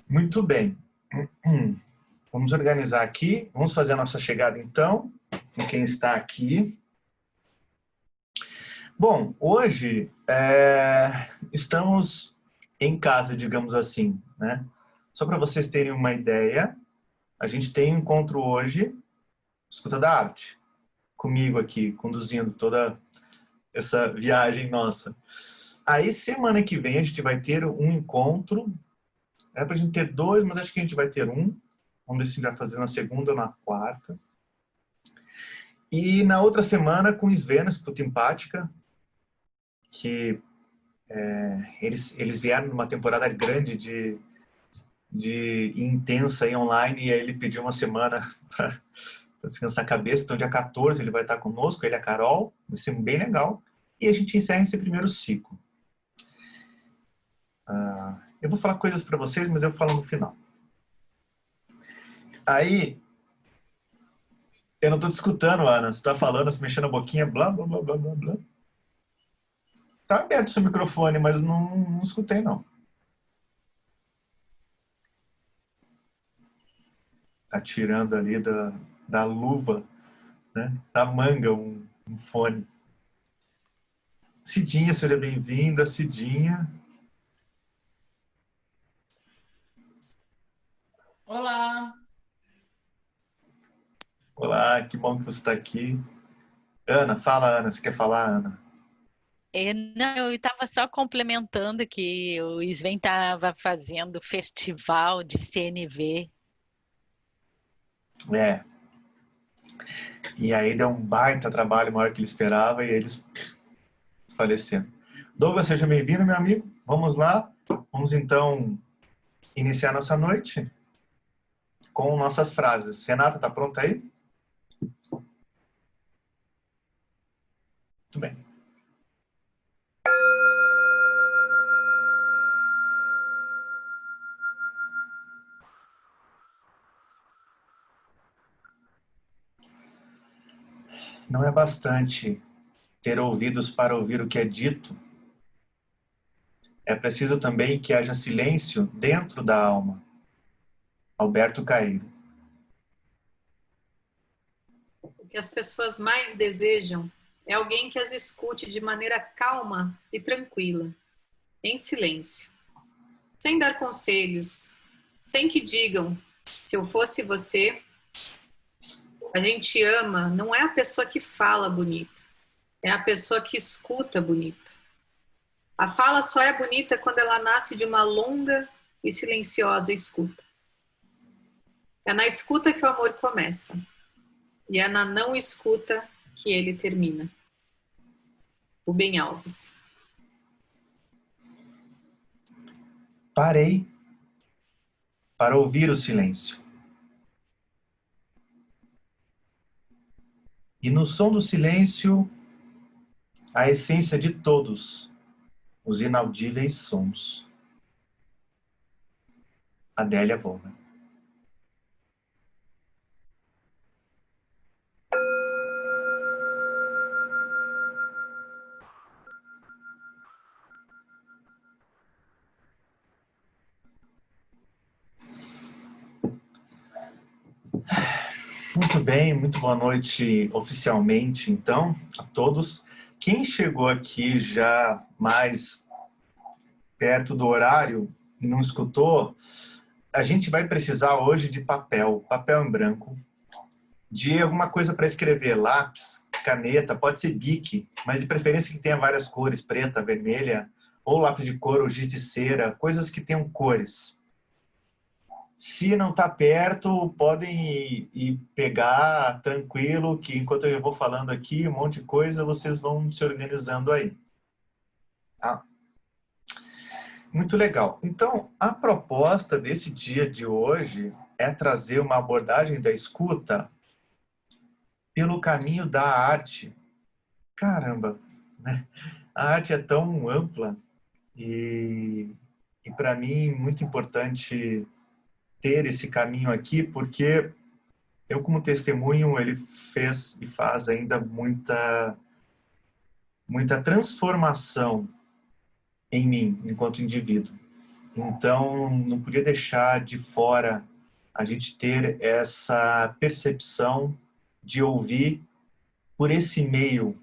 Muito bem. Vamos organizar aqui. Vamos fazer a nossa chegada, então, com quem está aqui. Bom, hoje estamos em casa, digamos assim, né? Só para vocês terem uma ideia, a gente tem um encontro hoje, Escuta da Arte, comigo aqui, conduzindo toda essa viagem nossa. Aí, semana que vem, a gente vai ter um encontro. Era para a gente ter dois, mas acho que a gente vai ter um. Vamos ver se vai fazer na segunda ou na quarta. E na outra semana, com Svena, Escuta Empática, que eles vieram numa temporada grande de intensa e online, e aí ele pediu uma semana para descansar a cabeça. Então, dia 14 ele vai estar conosco, ele e a Carol, vai ser bem legal. E a gente encerra esse primeiro ciclo. Eu vou falar coisas para vocês, mas eu falo no final. Aí, eu não estou te escutando, Ana. Você está falando, se mexendo a boquinha, blá, blá, blá, blá, blá, blá. Tá aberto o seu microfone, mas não escutei, não. Tá tirando ali da luva, né? Da manga, um fone. Cidinha, seja bem-vinda, Cidinha. Olá! Olá, que bom que você está aqui. Ana, fala, Ana. Você quer falar, Ana? Não, eu estava só complementando que o Sven estava fazendo festival de CNV. É. E aí deu um baita trabalho maior que ele esperava e eles faleceram. Douglas, seja bem-vindo, meu amigo. Vamos lá. Vamos, então, iniciar nossa noite com nossas frases. Renata, tá pronta aí? Muito bem. Não é bastante ter ouvidos para ouvir o que é dito. É preciso também que haja silêncio dentro da alma. Alberto Caeiro. O que as pessoas mais desejam é alguém que as escute de maneira calma e tranquila, em silêncio, sem dar conselhos, sem que digam, se eu fosse você. A gente ama, não é a pessoa que fala bonito, é a pessoa que escuta bonito. A fala só é bonita quando ela nasce de uma longa e silenciosa escuta. É na escuta que o amor começa. E é na não escuta que ele termina. Rubem Alves. Parei para ouvir o silêncio. E no som do silêncio, a essência de todos os inaudíveis sons. Adélia Volmer. Muito bem, muito boa noite oficialmente, então, a todos. Quem chegou aqui já mais perto do horário e não escutou, a gente vai precisar hoje de papel em branco, de alguma coisa para escrever, lápis, caneta, pode ser bique, mas de preferência que tenha várias cores, preta, vermelha, ou lápis de cor, ou giz de cera, coisas que tenham cores. Se não está perto, podem ir pegar tranquilo, que enquanto eu vou falando aqui um monte de coisa, vocês vão se organizando aí. Tá? Muito legal. Então, a proposta desse dia de hoje é trazer uma abordagem da escuta pelo caminho da arte. Caramba, né? A arte é tão ampla e para mim, muito importante ter esse caminho aqui, porque eu, como testemunho, ele fez e faz ainda muita transformação em mim, enquanto indivíduo. Então, não podia deixar de fora a gente ter essa percepção de ouvir por esse meio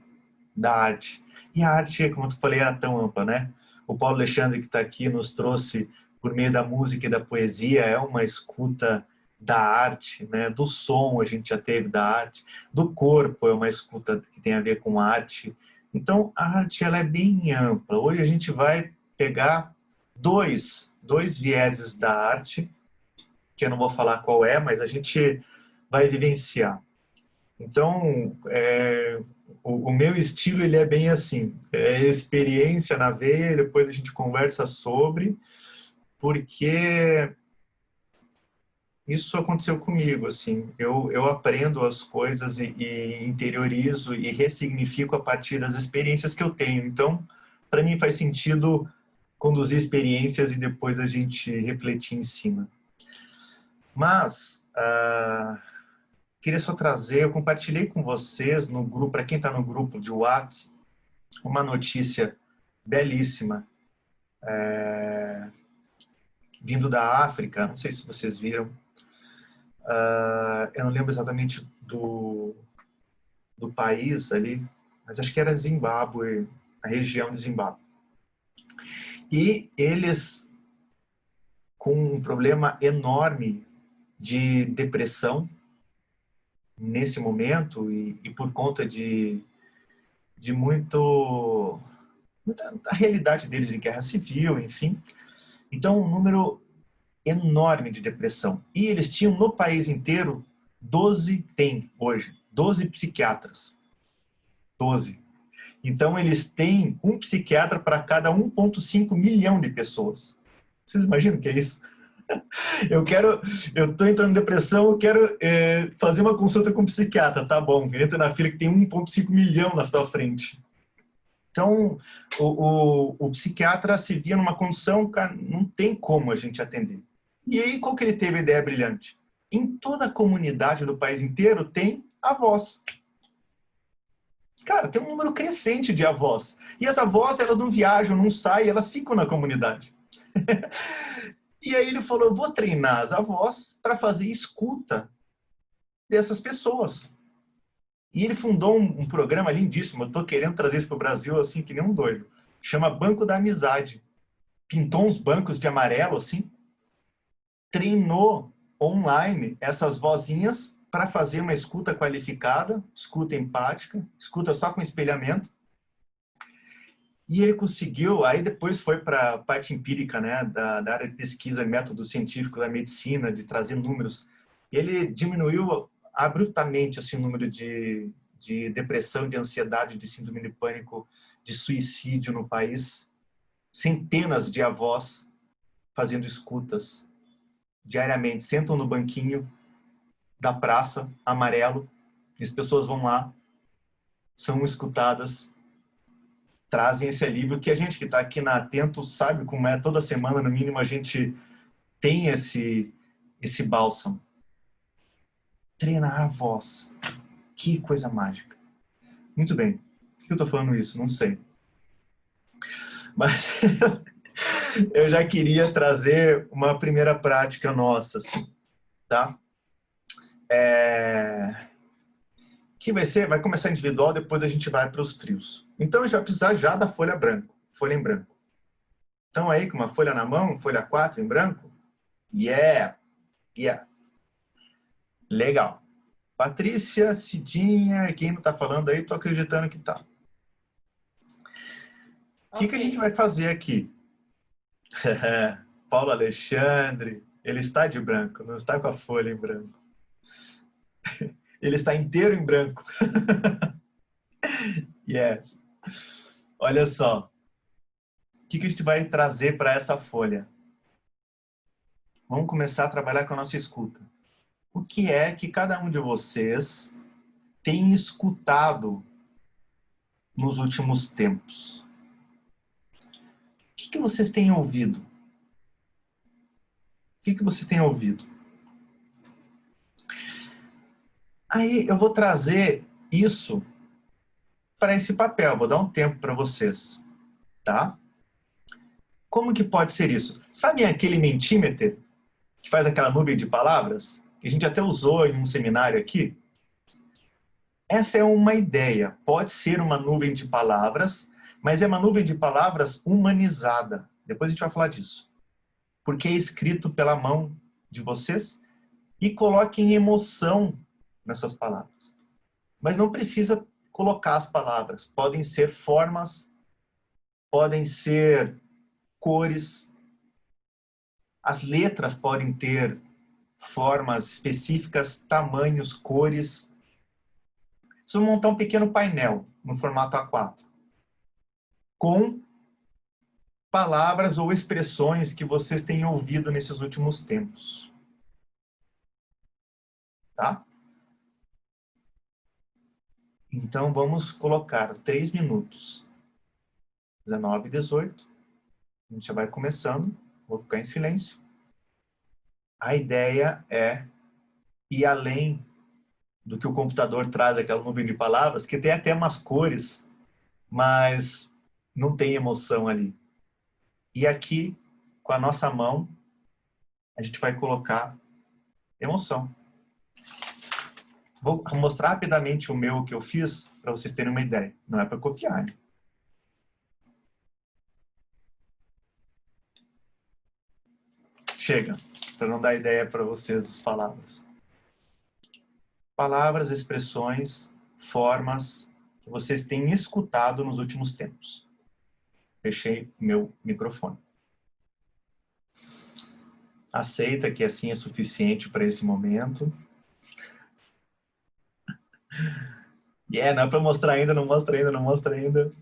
da arte. E a arte, como eu falei, era tão ampla, né? O Paulo Alexandre, que está aqui, nos trouxe, por meio da música e da poesia, é uma escuta da arte, né? Do som a gente já teve da arte, do corpo é uma escuta que tem a ver com arte. Então, a arte ela é bem ampla. Hoje a gente vai pegar dois vieses da arte, que eu não vou falar qual é, mas a gente vai vivenciar. Então, o meu estilo ele é bem assim, é experiência na veia, depois a gente conversa sobre, porque isso aconteceu comigo, assim, eu aprendo as coisas e interiorizo e ressignifico a partir das experiências que eu tenho. Então, para mim faz sentido conduzir experiências e depois a gente refletir em cima. Mas, queria só trazer, eu compartilhei com vocês no grupo, para quem está no grupo de WhatsApp, uma notícia belíssima, vindo da África, não sei se vocês viram, eu não lembro exatamente do país ali, mas acho que era Zimbábue, a região de Zimbábue. E eles, com um problema enorme de depressão, nesse momento, e por conta de muita realidade deles de guerra civil, enfim. Então, um número enorme de depressão. E eles tinham no país inteiro 12 psiquiatras. 12. Então, eles têm um psiquiatra para cada 1,5 milhão de pessoas. Vocês imaginam o que é isso? Eu estou entrando em depressão, eu quero fazer uma consulta com um psiquiatra, tá bom, entra na fila que tem 1,5 milhão na sua frente. Então, o psiquiatra se via numa condição, cara, não tem como a gente atender. E aí, qual que ele teve a ideia brilhante? Em toda a comunidade do país inteiro tem avós. Cara, tem um número crescente de avós. E as avós, elas não viajam, não saem, elas ficam na comunidade. E aí ele falou, eu vou treinar as avós para fazer escuta dessas pessoas. E ele fundou um programa lindíssimo, eu estou querendo trazer isso para o Brasil assim que nem um doido. Chama Banco da Amizade. Pintou uns bancos de amarelo assim, treinou online essas vozinhas para fazer uma escuta qualificada, escuta empática, escuta só com espelhamento. E ele conseguiu, aí depois foi para a parte empírica, né, da área de pesquisa, método científico da medicina, de trazer números. Ele diminuiu abruptamente assim, o número de depressão, de ansiedade, de síndrome de pânico, de suicídio no país. Centenas de avós fazendo escutas diariamente. Sentam no banquinho da praça, amarelo, e as pessoas vão lá, são escutadas, trazem esse alívio que a gente que está aqui na Atento sabe como é, toda semana, no mínimo, a gente tem esse bálsamo. Treinar a voz. Que coisa mágica. Muito bem. Por que eu estou falando isso? Não sei. Mas eu já queria trazer uma primeira prática nossa, assim, tá? Que vai começar individual, depois a gente vai para os trios. Então, a gente vai precisar já da folha em branco. Então, aí, com uma folha na mão, folha 4 em branco. Yeah! Legal. Patrícia, Cidinha, quem não está falando aí, estou acreditando que tá. O que a gente vai fazer aqui? Paulo Alexandre, ele está de branco, não está com a folha em branco. Ele está inteiro em branco. Yes. Olha só. O que a gente vai trazer para essa folha? Vamos começar a trabalhar com a nossa escuta. O que é que cada um de vocês tem escutado nos últimos tempos? O que vocês têm ouvido? O que vocês têm ouvido? Aí eu vou trazer isso para esse papel. Vou dar um tempo para vocês, tá? Como que pode ser isso? Sabe aquele Mentimeter, que faz aquela nuvem de palavras? Que a gente até usou em um seminário aqui? Essa é uma ideia. Pode ser uma nuvem de palavras, mas é uma nuvem de palavras humanizada. Depois a gente vai falar disso. Porque é escrito pela mão de vocês e coloquem emoção nessas palavras. Mas não precisa colocar as palavras. Podem ser formas, podem ser cores. As letras podem ter formas específicas, tamanhos, cores. Vocês vão montar um pequeno painel no formato A4 com palavras ou expressões que vocês têm ouvido nesses últimos tempos. Tá? Então, vamos colocar 3 minutos. 19 e 18. A gente já vai começando. Vou ficar em silêncio. A ideia é ir além do que o computador traz, aquela nuvem de palavras, que tem até umas cores, mas não tem emoção ali. E aqui, com a nossa mão, a gente vai colocar emoção. Vou mostrar rapidamente o meu que eu fiz, para vocês terem uma ideia. Não é para copiar, hein? Chega, para não dar ideia para vocês das palavras. Palavras, expressões, formas que vocês têm escutado nos últimos tempos. Fechei meu microfone. Aceita que assim é suficiente para esse momento. Não é para mostrar ainda, não mostra ainda, não mostra ainda.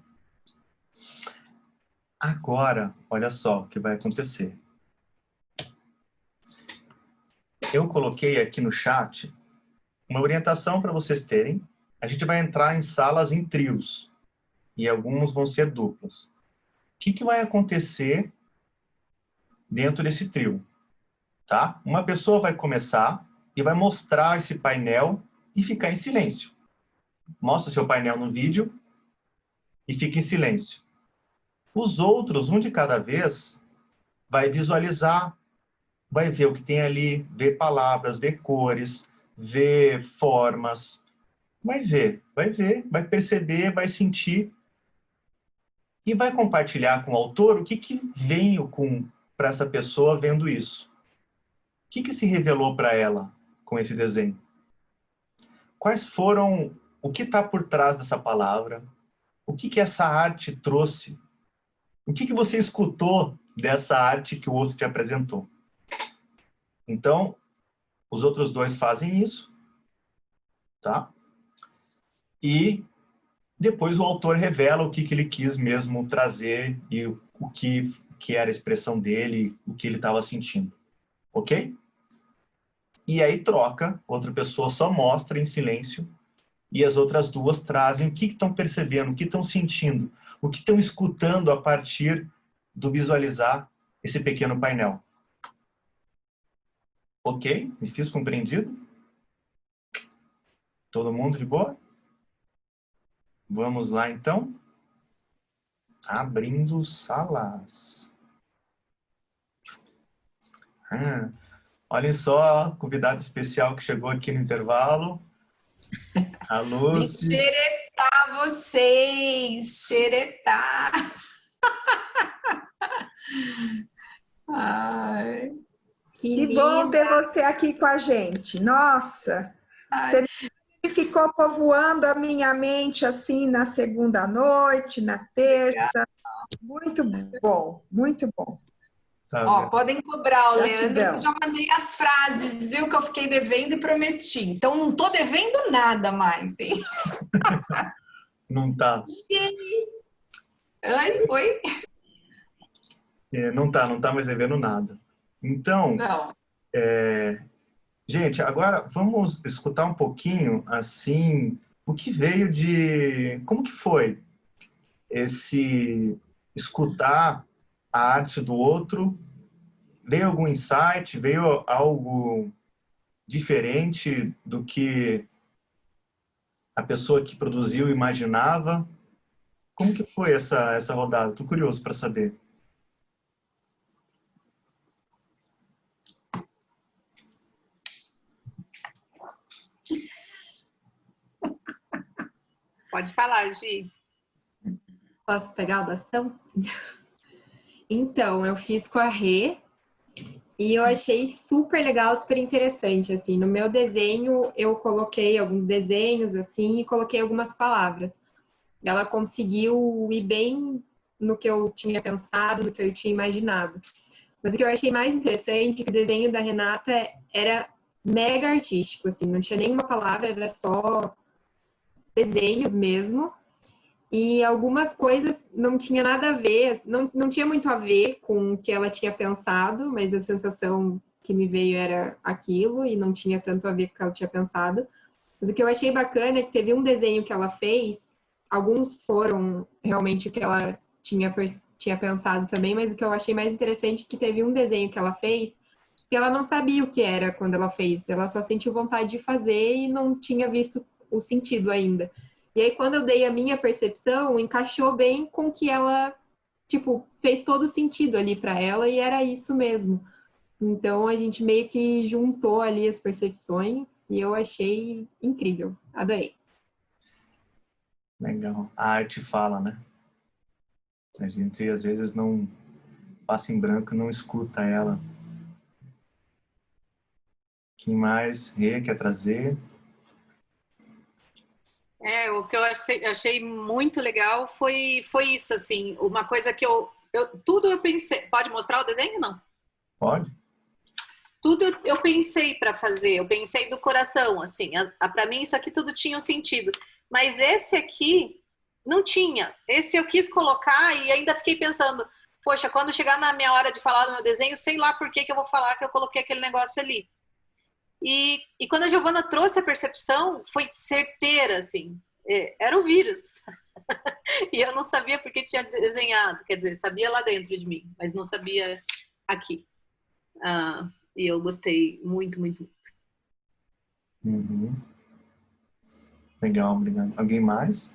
Agora, olha só o que vai acontecer. Eu coloquei aqui no chat uma orientação para vocês terem. A gente vai entrar em salas em trios. E alguns vão ser duplas. O que vai acontecer dentro desse trio? Tá? Uma pessoa vai começar e vai mostrar esse painel e ficar em silêncio. Mostra o seu painel no vídeo e fica em silêncio. Os outros, um de cada vez, vai visualizar, vai ver o que tem ali, ver palavras, ver cores, ver formas. Vai ver, vai perceber, vai sentir e vai compartilhar com o autor o que veio para essa pessoa vendo isso. O que se revelou para ela com esse desenho? Quais foram, o que está por trás dessa palavra? O que essa arte trouxe? O que você escutou dessa arte que o outro te apresentou? Então, os outros dois fazem isso, tá? E depois o autor revela o que ele quis mesmo trazer e o que era a expressão dele, o que ele estava sentindo. Ok? E aí troca, outra pessoa só mostra em silêncio e as outras duas trazem o que estão percebendo, o que estão sentindo, o que estão escutando a partir do visualizar esse pequeno painel. Ok? Me fiz compreendido? Todo mundo de boa? Vamos lá, então. Abrindo salas. Olhem só, convidado especial que chegou aqui no intervalo. A Lúcia. Vim xeretar vocês, xeretar. Ai, que bom ter você aqui com a gente. Nossa, você ficou povoando a minha mente assim na segunda noite, na terça. Muito bom, muito bom. Tá. Ó, podem cobrar o Leandro, eu já mandei as frases, viu, que eu fiquei devendo e prometi. Então, não tô devendo nada mais, hein? Não tá. Oi? Não tá mais devendo nada. Então, não. Gente, agora vamos escutar um pouquinho, assim, o que veio de... Como que foi esse escutar a arte do outro? Veio algum insight? Veio algo diferente do que a pessoa que produziu imaginava? Como que foi essa rodada? Estou curioso para saber. Pode falar, Gi. Posso pegar o bastão? Então, eu fiz com a Rê e eu achei super legal, super interessante, assim. No meu desenho, eu coloquei alguns desenhos, assim, e coloquei algumas palavras. Ela conseguiu ir bem no que eu tinha pensado, no que eu tinha imaginado. Mas o que eu achei mais interessante é que o desenho da Renata era mega artístico, assim, não tinha nenhuma palavra, era só desenhos mesmo. E algumas coisas não tinha nada a ver, não tinha muito a ver com o que ela tinha pensado, mas a sensação que me veio era aquilo e não tinha tanto a ver com o que ela tinha pensado. Mas o que eu achei bacana é que teve um desenho que ela fez, alguns foram realmente o que ela tinha pensado também, mas o que eu achei mais interessante é que teve um desenho que ela fez que ela não sabia o que era quando ela fez, ela só sentiu vontade de fazer e não tinha visto o sentido ainda. E aí, quando eu dei a minha percepção, encaixou bem com o que ela, tipo, fez todo sentido ali para ela e era isso mesmo. Então, a gente meio que juntou ali as percepções e eu achei incrível. Adorei. Legal. A arte fala, né? A gente, às vezes, não passa em branco e não escuta ela. Quem mais? Rê, quer trazer? O que eu achei muito legal foi isso, assim, uma coisa que tudo eu pensei. Pode mostrar o desenho, não? Pode? Tudo eu pensei para fazer, eu pensei do coração, assim, para mim isso aqui tudo tinha um sentido, mas esse aqui não tinha. Esse eu quis colocar e ainda fiquei pensando, poxa, quando chegar na minha hora de falar do meu desenho, sei lá por que eu vou falar que eu coloquei aquele negócio ali. E quando a Giovana trouxe a percepção, foi certeira, assim, era o vírus. E eu não sabia porque tinha desenhado, quer dizer, sabia lá dentro de mim, mas não sabia aqui. E eu gostei muito, muito. Uhum. Legal, obrigado. Alguém mais?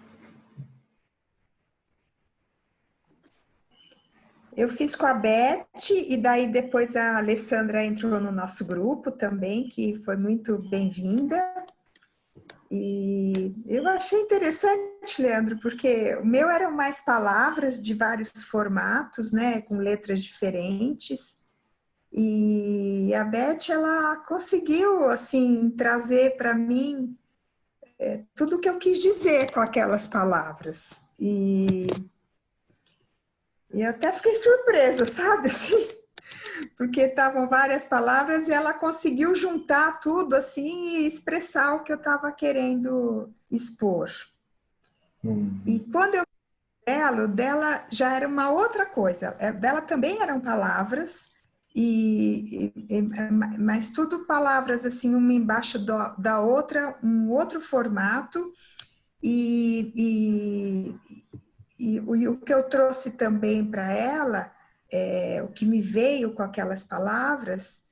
Eu fiz com a Beth e daí depois a Alessandra entrou no nosso grupo também, que foi muito bem-vinda. E eu achei interessante, Leandro, porque o meu eram mais palavras de vários formatos, né, com letras diferentes. E a Beth, ela conseguiu, assim, trazer para mim tudo o que eu quis dizer com aquelas palavras. E eu até fiquei surpresa, sabe, assim, porque estavam várias palavras e ela conseguiu juntar tudo, assim, e expressar o que eu estava querendo expor. E quando eu dela já era uma outra coisa. Dela também eram palavras, mas tudo palavras assim, uma embaixo da outra, um outro formato. E o que eu trouxe também para ela, o que me veio com aquelas palavras,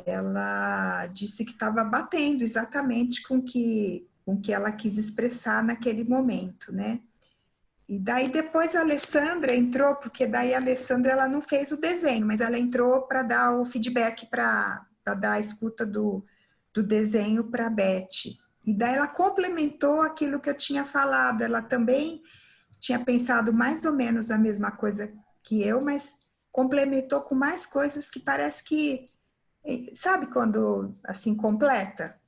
ela disse que estava batendo exatamente com o que ela quis expressar naquele momento, né? E daí depois a Alessandra entrou, porque daí a Alessandra ela não fez o desenho, mas ela entrou para dar o feedback, para dar a escuta do desenho para a Beth. E daí ela complementou aquilo que eu tinha falado. Ela também tinha pensado mais ou menos a mesma coisa que eu, mas complementou com mais coisas que parece que, sabe quando assim completa?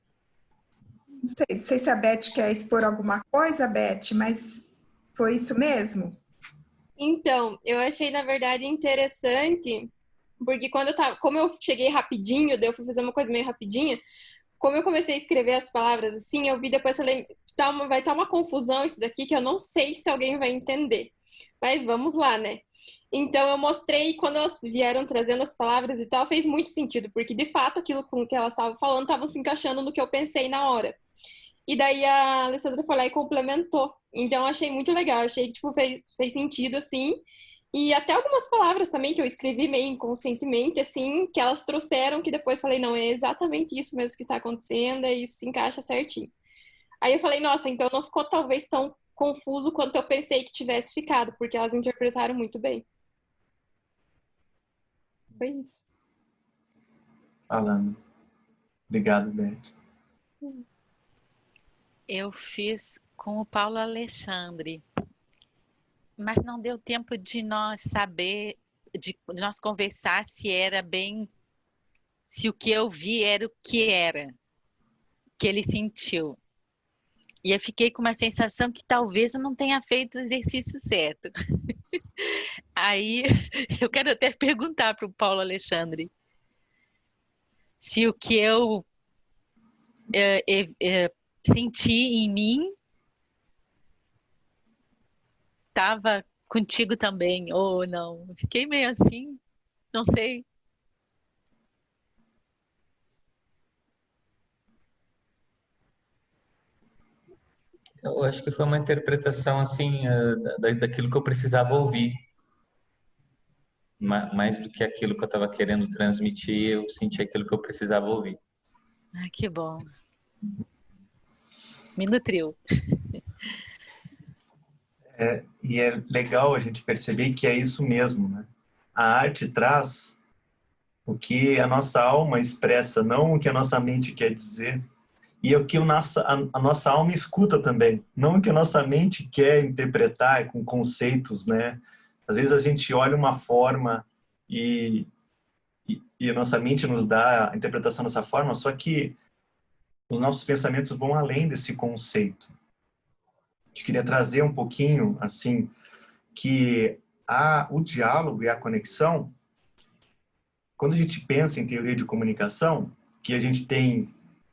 Não sei se a Beth quer expor alguma coisa, Beth, mas foi isso mesmo? Então, eu achei, na verdade, interessante, porque como eu cheguei rapidinho, daí eu fui fazer uma coisa meio rapidinha, como eu comecei a escrever as palavras assim, eu vi depois, falei, vai estar uma confusão isso daqui, que eu não sei se alguém vai entender. Mas vamos lá, né? Então, eu mostrei, quando elas vieram trazendo as palavras e tal, fez muito sentido, porque, de fato, aquilo com que elas estavam falando, estavam se encaixando no que eu pensei na hora. E daí a Alessandra foi lá e complementou. Então, eu achei muito legal. Eu achei que, tipo, fez sentido, assim. E até algumas palavras também que eu escrevi meio inconscientemente, assim, que elas trouxeram, que depois falei, não, é exatamente isso mesmo que tá acontecendo, e isso se encaixa certinho. Aí eu falei, nossa, então não ficou talvez tão confuso quanto eu pensei que tivesse ficado, porque elas interpretaram muito bem. Foi isso. Falando. Obrigado, Beth. Eu fiz com o Paulo Alexandre, mas não deu tempo de nós saber, de nós conversar se o que eu vi era o que que ele sentiu. E eu fiquei com uma sensação que talvez eu não tenha feito o exercício certo. Aí eu quero até perguntar para o Paulo Alexandre se o que eu senti em mim estava contigo também, ou não. Fiquei meio assim, não sei. Eu acho que foi uma interpretação assim daquilo que eu precisava ouvir. Mais do que aquilo que eu estava querendo transmitir, eu senti aquilo que eu precisava ouvir. Ah, que bom. Me nutriu. E é legal a gente perceber que é isso mesmo, né? A arte traz o que a nossa alma expressa, não o que a nossa mente quer dizer. E é o que a nossa alma escuta também, não o que a nossa mente quer interpretar com conceitos, né? Às vezes a gente olha uma forma e a nossa mente nos dá a interpretação dessa forma, só que os nossos pensamentos vão além desse conceito. Eu queria trazer um pouquinho, assim, que o diálogo e a conexão, quando a gente pensa em teoria de comunicação, que a gente tem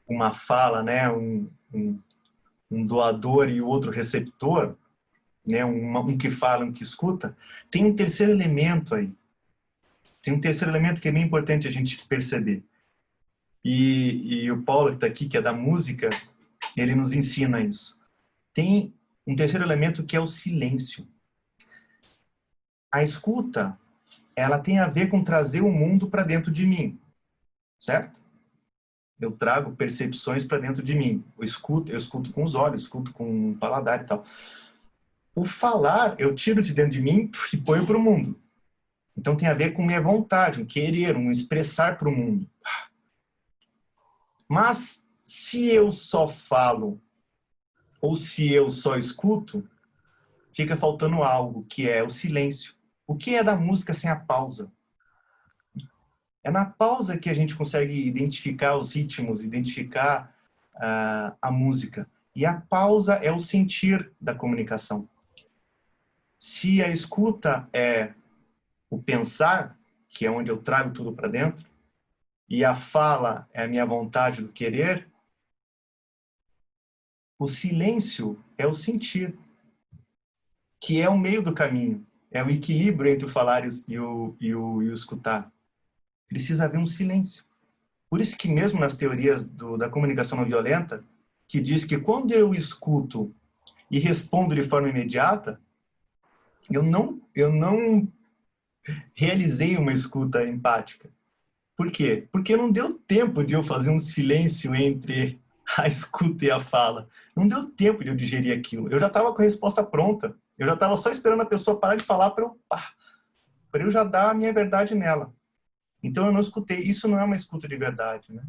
uma fala, né, um doador e o outro receptor, né, um que fala, um que escuta, tem um terceiro elemento aí. Tem um terceiro elemento que é bem importante a gente perceber. E o Paulo que está aqui, que é da música, ele nos ensina isso. Tem um terceiro elemento que é o silêncio. A escuta, ela tem a ver com trazer o mundo para dentro de mim, certo? Eu trago percepções para dentro de mim. Eu escuto com os olhos, escuto com o paladar e tal. O falar, eu tiro de dentro de mim e ponho para o mundo. Então tem a ver com minha vontade, um querer, um expressar para o mundo. Mas se eu só falo ou se eu só escuto, fica faltando algo, que é o silêncio. O que é da música sem a pausa? É na pausa que a gente consegue identificar os ritmos, identificar a música. E a pausa é o sentir da comunicação. Se a escuta é o pensar, que é onde eu trago tudo para dentro, e a fala é a minha vontade do querer, o silêncio é o sentir, que é o meio do caminho, é o equilíbrio entre o falar e o escutar. Precisa haver um silêncio. Por isso que mesmo nas teorias da comunicação não violenta, que diz que quando eu escuto e respondo de forma imediata, eu não realizei uma escuta empática. Por quê? Porque não deu tempo de eu fazer um silêncio entre a escuta e a fala. Não deu tempo de eu digerir aquilo. Eu já estava com a resposta pronta. Eu já estava só esperando a pessoa parar de falar para eu já dar a minha verdade nela. Então eu não escutei. Isso não é uma escuta de verdade, né?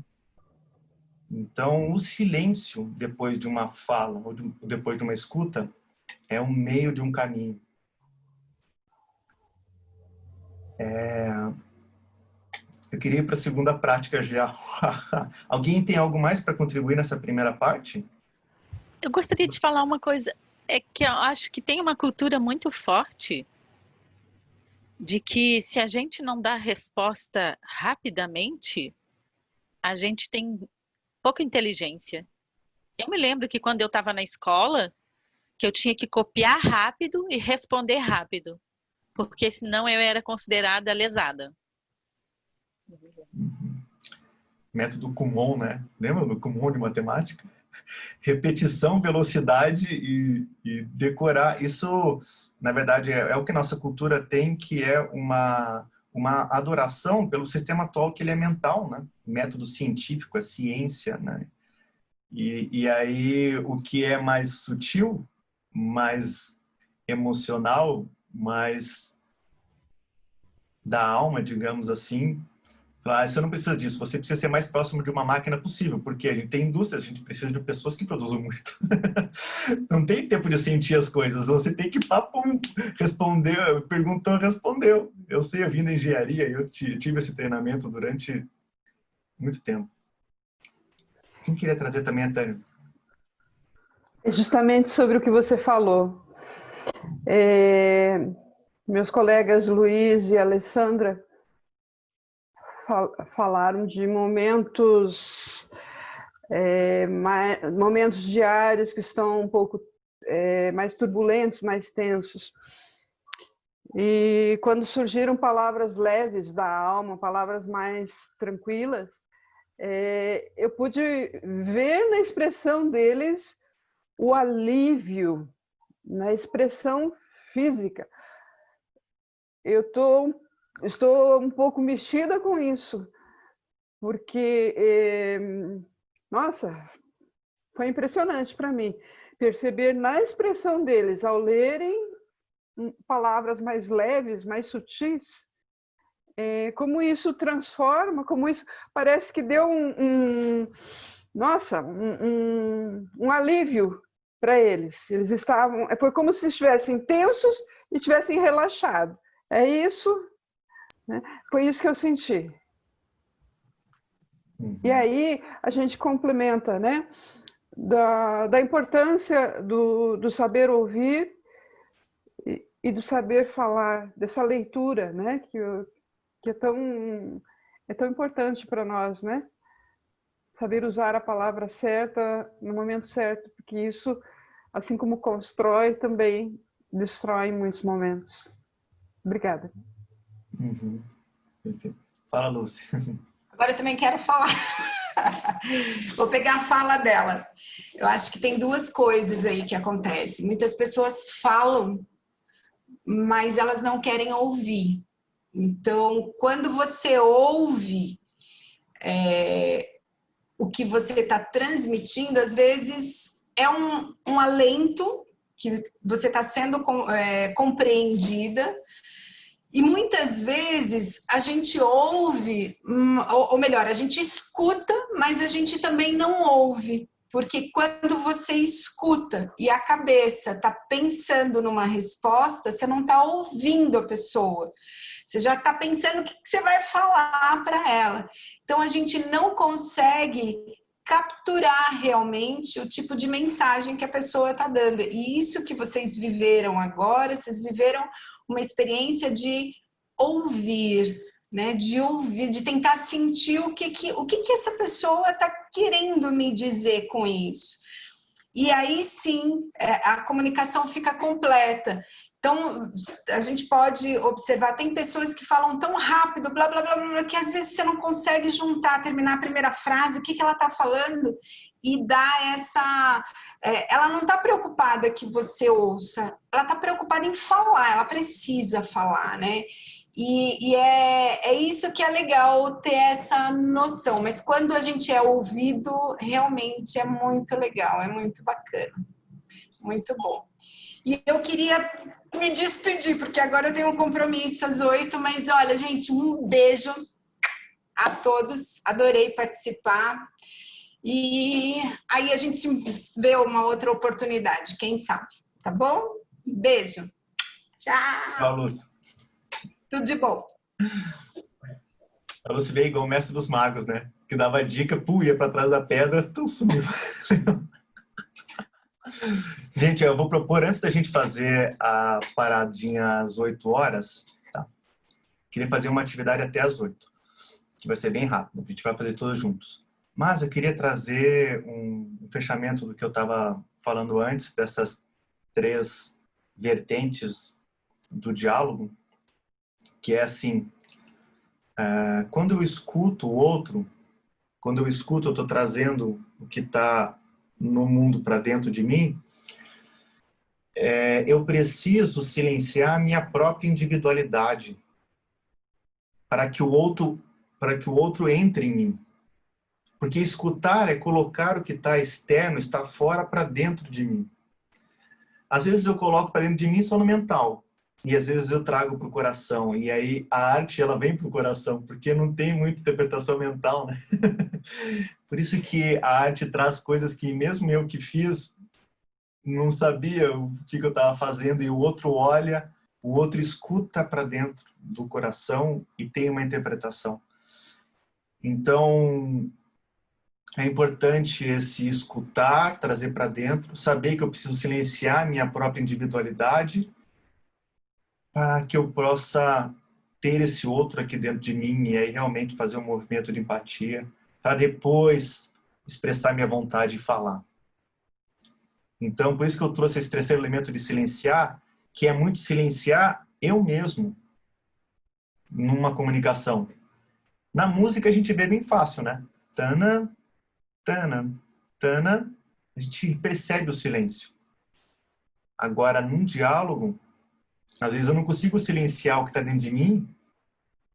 Então o silêncio depois de uma fala ou depois de uma escuta é o meio de um caminho. Eu queria ir para a segunda prática já. Alguém tem algo mais para contribuir nessa primeira parte? Eu gostaria de falar uma coisa. É que eu acho que tem uma cultura muito forte de que se a gente não dá resposta rapidamente, a gente tem pouca inteligência. Eu me lembro que quando eu estava na escola, que eu tinha que copiar rápido e responder rápido, porque senão eu era considerada lesada. Método Kumon, né? Lembra do Kumon de matemática? Repetição, velocidade e decorar. Isso, na verdade, é o que nossa cultura tem, que é uma adoração pelo sistema atual, que ele é mental, né? Método científico, a ciência, né? E aí, o que é mais sutil, mais emocional, mais da alma, digamos assim, Ah, você não precisa disso, você precisa ser mais próximo de uma máquina possível, porque a gente tem indústrias, a gente precisa de pessoas que produzam muito. Não tem tempo de sentir as coisas, você tem que papum, responder, perguntou, respondeu. Eu sei a vida da engenharia, eu tive esse treinamento durante muito tempo. Quem queria trazer também, Antônio? É justamente sobre o que você falou. Meus colegas Luiz e Alessandra falaram de momentos momentos diários que estão um pouco mais turbulentos, mais tensos. E quando surgiram palavras leves da alma, palavras mais tranquilas, eu pude ver na expressão deles o alívio, na expressão física. Eu estou um pouco mexida com isso, porque, nossa, foi impressionante para mim perceber na expressão deles, ao lerem palavras mais leves, mais sutis, como isso transforma, como isso parece que deu um alívio para eles. Eles estavam, foi como se estivessem tensos e tivessem relaxado. É isso, né? Foi isso que eu senti. E aí a gente complementa, né, da importância do saber ouvir e do saber falar, dessa leitura, né, que é tão importante para nós, né? Saber usar a palavra certa no momento certo, porque isso, assim como constrói, também destrói em muitos momentos. Obrigada. Fala, Lúcia. Agora eu também quero falar. Vou pegar a fala dela. Eu acho que tem duas coisas aí que acontecem. Muitas pessoas falam, mas elas não querem ouvir. Então, quando você ouve o que você está transmitindo, às vezes é um alento que você está sendo compreendida. E muitas vezes a gente ouve, ou melhor, a gente escuta, mas a gente também não ouve. Porque quando você escuta e a cabeça está pensando numa resposta, você não está ouvindo a pessoa. Você já está pensando o que você vai falar para ela. Então a gente não consegue capturar realmente o tipo de mensagem que a pessoa está dando. E isso que vocês viveram agora, vocês viveram uma experiência de ouvir, né? De ouvir, de tentar sentir o que essa pessoa está querendo me dizer com isso. E aí sim, a comunicação fica completa. Então, a gente pode observar, tem pessoas que falam tão rápido, blá, blá, blá, blá, que às vezes você não consegue juntar, terminar a primeira frase, o que ela está falando, e dar essa... ela não está preocupada que você ouça, ela está preocupada em falar, ela precisa falar, né? E é isso que é legal, ter essa noção. Mas quando a gente é ouvido, realmente é muito legal, é muito bacana. Muito bom. E eu queria me despedir, porque agora eu tenho um compromisso às 8, mas olha, gente, um beijo a todos, adorei participar. E aí a gente se vê uma outra oportunidade, quem sabe, tá bom? Beijo. Tchau. Tchau, Lúcia. Tudo de bom. A Lúcia veio igual o mestre dos magos, né? Que dava dica, ia para trás da pedra, então sumiu. Gente, eu vou propor, antes da gente fazer a paradinha às 8 horas, tá? Queria fazer uma atividade até às 8, que vai ser bem rápido, a gente vai fazer todos juntos. Mas eu queria trazer um fechamento do que eu estava falando antes, dessas 3 vertentes do diálogo, que é assim, quando eu escuto o outro, quando eu escuto, eu estou trazendo o que está no mundo para dentro de mim, eu preciso silenciar a minha própria individualidade para que o outro entre em mim. Porque escutar é colocar o que está externo, está fora, para dentro de mim. Às vezes eu coloco para dentro de mim só no mental. e às vezes eu trago para o coração. E aí a arte, ela vem para o coração, porque não tem muita interpretação mental, né? Por isso que a arte traz coisas que mesmo eu que fiz, não sabia o que eu estava fazendo, e o outro olha, o outro escuta para dentro do coração e tem uma interpretação. Então, é importante esse escutar, trazer para dentro, saber que eu preciso silenciar minha própria individualidade para que eu possa ter esse outro aqui dentro de mim e aí realmente fazer um movimento de empatia para depois expressar minha vontade e falar. Então, por isso que eu trouxe esse terceiro elemento de silenciar, que é muito silenciar eu mesmo numa comunicação. Na música a gente vê bem fácil, né? Tana, tana, tana, a gente percebe o silêncio. Agora, num diálogo, às vezes eu não consigo silenciar o que está dentro de mim,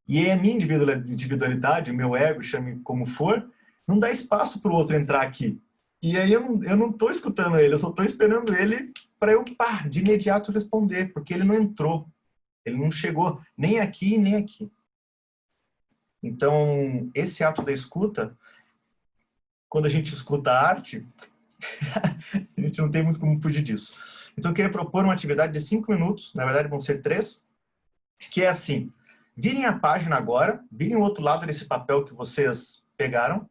e é a minha individualidade, o meu ego, chame como for, não dá espaço para o outro entrar aqui. E aí eu não estou escutando ele, eu só estou esperando ele para eu, de imediato responder, porque ele não entrou, ele não chegou nem aqui, nem aqui. Então, esse ato da escuta, quando a gente escuta a arte, a gente não tem muito como fugir disso. Então, eu queria propor uma atividade de 5 minutos, na verdade vão ser 3, que é assim, virem a página agora, virem o outro lado desse papel que vocês pegaram,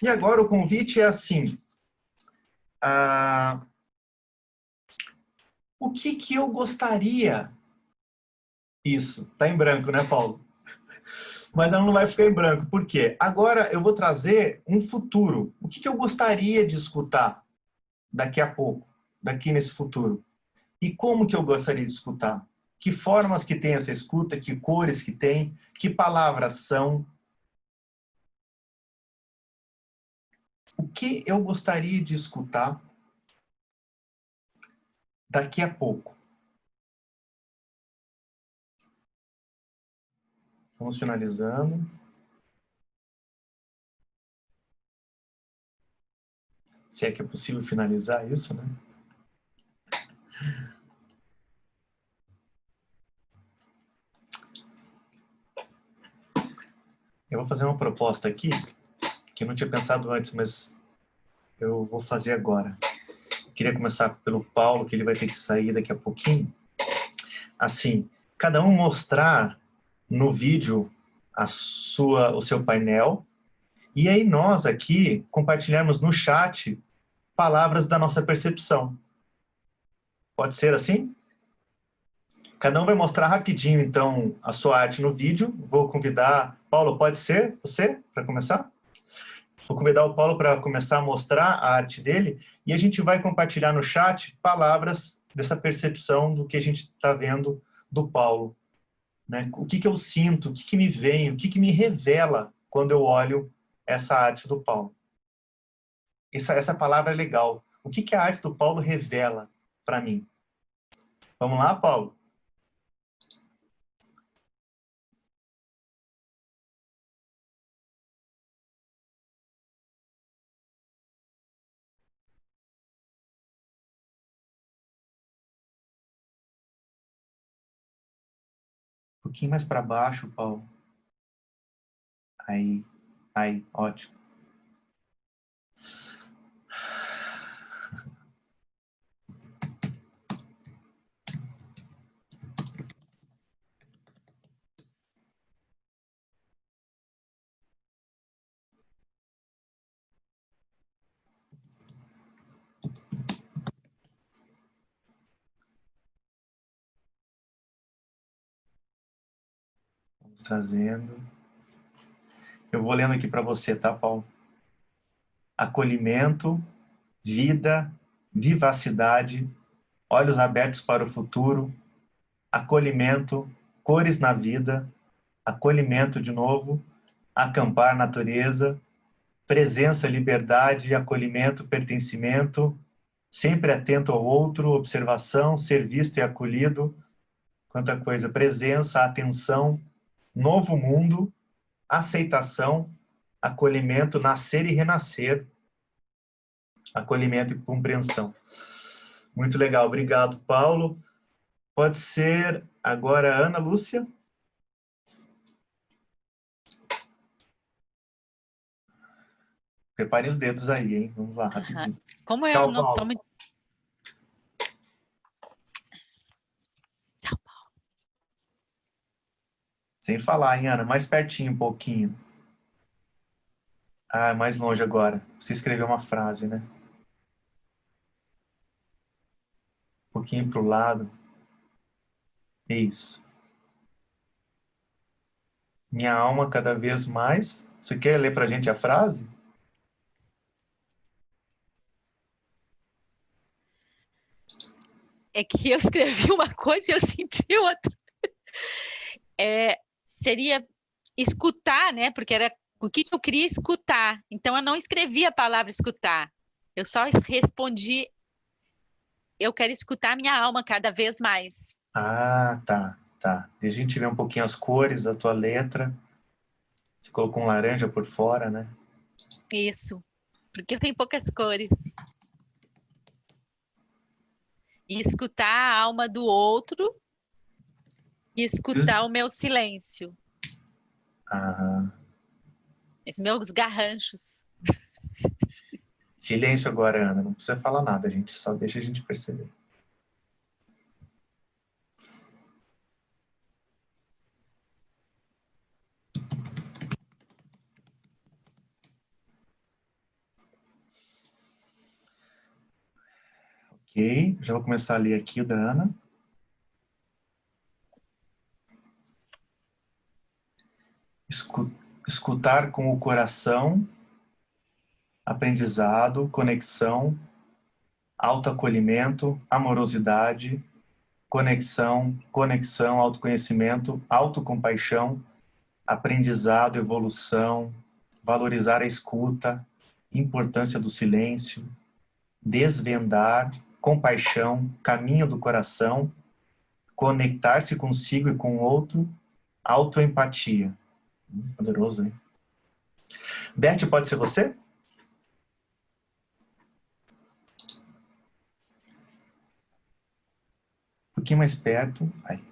e agora o convite é assim, o que eu gostaria, isso, tá em branco, né, Paulo? Mas ela não vai ficar em branco, por quê? Agora eu vou trazer um futuro, o que eu gostaria de escutar daqui a pouco, daqui nesse futuro, e como que eu gostaria de escutar? Que formas que tem essa escuta, que cores que tem, que palavras são. O que eu gostaria de escutar daqui a pouco? Vamos finalizando. Se é que é possível finalizar isso, né? Eu vou fazer uma proposta aqui, que eu não tinha pensado antes, mas eu vou fazer agora. Eu queria começar pelo Paulo, que ele vai ter que sair daqui a pouquinho. Assim, cada um mostrar no vídeo o seu painel, e aí nós aqui compartilhamos no chat palavras da nossa percepção. Pode ser assim? Cada um vai mostrar rapidinho, então, a sua arte no vídeo. Vou convidar... Paulo, pode ser você, para começar? Vou convidar o Paulo para começar a mostrar a arte dele e a gente vai compartilhar no chat palavras dessa percepção do que a gente está vendo do Paulo. Né? O que eu sinto, o que me vem, o que me revela quando eu olho essa arte do Paulo. Essa palavra é legal. O que a arte do Paulo revela para mim? Vamos lá, Paulo? Um pouquinho mais para baixo, Paulo. Aí, ótimo. Vamos trazendo. Eu vou lendo aqui para você, tá, Paulo? Acolhimento, vida, vivacidade, olhos abertos para o futuro, acolhimento, cores na vida, acolhimento de novo, acampar natureza, presença, liberdade, acolhimento, pertencimento, sempre atento ao outro, observação, ser visto e acolhido, quanta coisa, presença, atenção, novo mundo, aceitação, acolhimento, nascer e renascer, acolhimento e compreensão. Muito legal, obrigado, Paulo. Pode ser agora a Ana Lúcia. Preparem os dedos aí, hein? Vamos lá, rapidinho. Como eu Tchau, não Paulo. sou muito... Tchau, Paulo. Sem falar, hein, Ana? Mais pertinho um pouquinho. Ah, mais longe agora. Você escreveu uma frase, né? Um pouquinho para o lado. Isso. Minha alma cada vez mais. Você quer ler para a gente a frase? É que eu escrevi uma coisa e eu senti outra. Seria escutar, né? Porque era o que eu queria escutar. Então, eu não escrevi a palavra escutar. Eu só respondi, eu quero escutar minha alma cada vez mais. Ah, tá, tá. E a gente vê um pouquinho as cores da tua letra. Você colocou um laranja por fora, né? Isso. Porque eu tenho poucas cores. E escutar a alma do outro e escutar o meu silêncio. Ah. Os meus garranchos. Silêncio agora, Ana. Não precisa falar nada, a gente só deixa a gente perceber. Ok, já vou começar a ler aqui o da Ana. Escutar com o coração, aprendizado, conexão, autoacolhimento, amorosidade, conexão, autoconhecimento, autocompaixão, aprendizado, evolução, valorizar a escuta, importância do silêncio, desvendar, compaixão, caminho do coração, conectar-se consigo e com o outro, autoempatia. Poderoso, hein? Beth, pode ser você? Um pouquinho mais perto. Aí.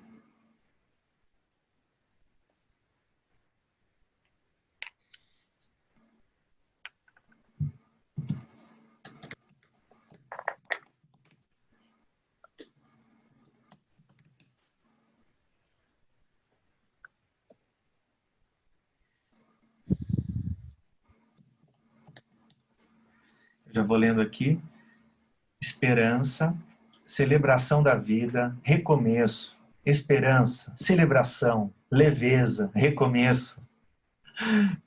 Já vou lendo aqui. Esperança, celebração da vida, recomeço, esperança, celebração, leveza, recomeço.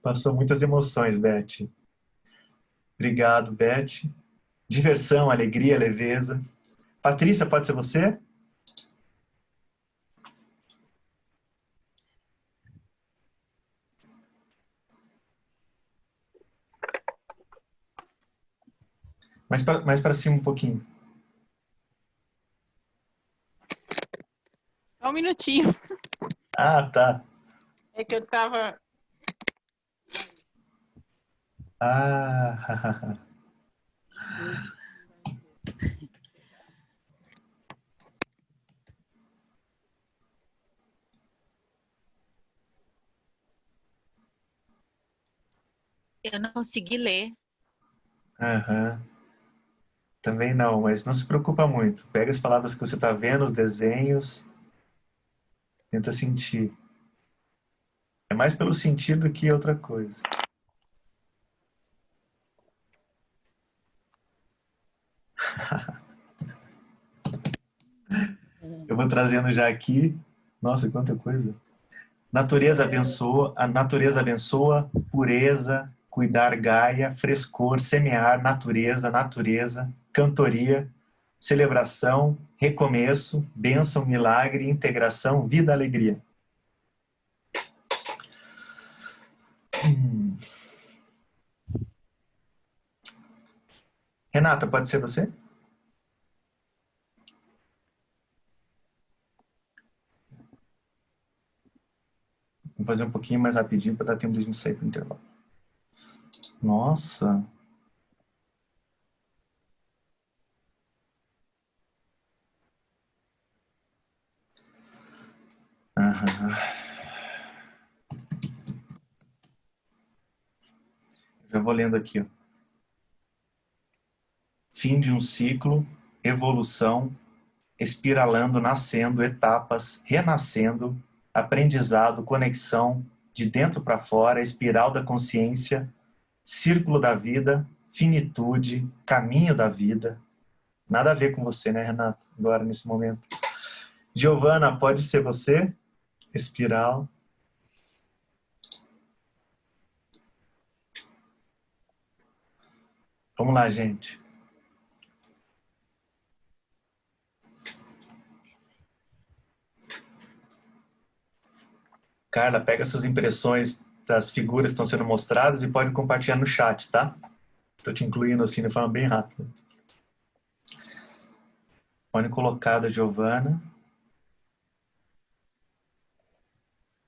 Passou muitas emoções, Beth. Obrigado, Beth. Diversão, alegria, leveza. Patrícia, pode ser você? Mais para cima um pouquinho. Só um minutinho. Ah, tá. É que eu tava... Ah, Eu não consegui ler. aham. Também não, mas não se preocupa muito. Pega as palavras que você está vendo, os desenhos, tenta sentir. É mais pelo sentido que outra coisa. Eu vou trazendo já aqui. Nossa, quanta coisa. Natureza abençoa, pureza, cuidar Gaia, frescor, semear, natureza, cantoria, celebração, recomeço, bênção, milagre, integração, vida, alegria. Renata, pode ser você? Vou fazer um pouquinho mais rapidinho para dar tempo de a gente sair para o intervalo. Nossa! Já vou lendo aqui, ó. Fim de um ciclo, evolução, espiralando, nascendo, etapas, renascendo, aprendizado, conexão, de dentro para fora, espiral da consciência, círculo da vida, finitude, caminho da vida. Nada a ver com você, né, Renata? Agora, nesse momento. Giovana, pode ser você? Espiral. Vamos lá, gente. Carla, pega suas impressões das figuras que estão sendo mostradas e pode compartilhar no chat, tá? Estou te incluindo assim de forma bem rápida. Fone colocada, Giovana.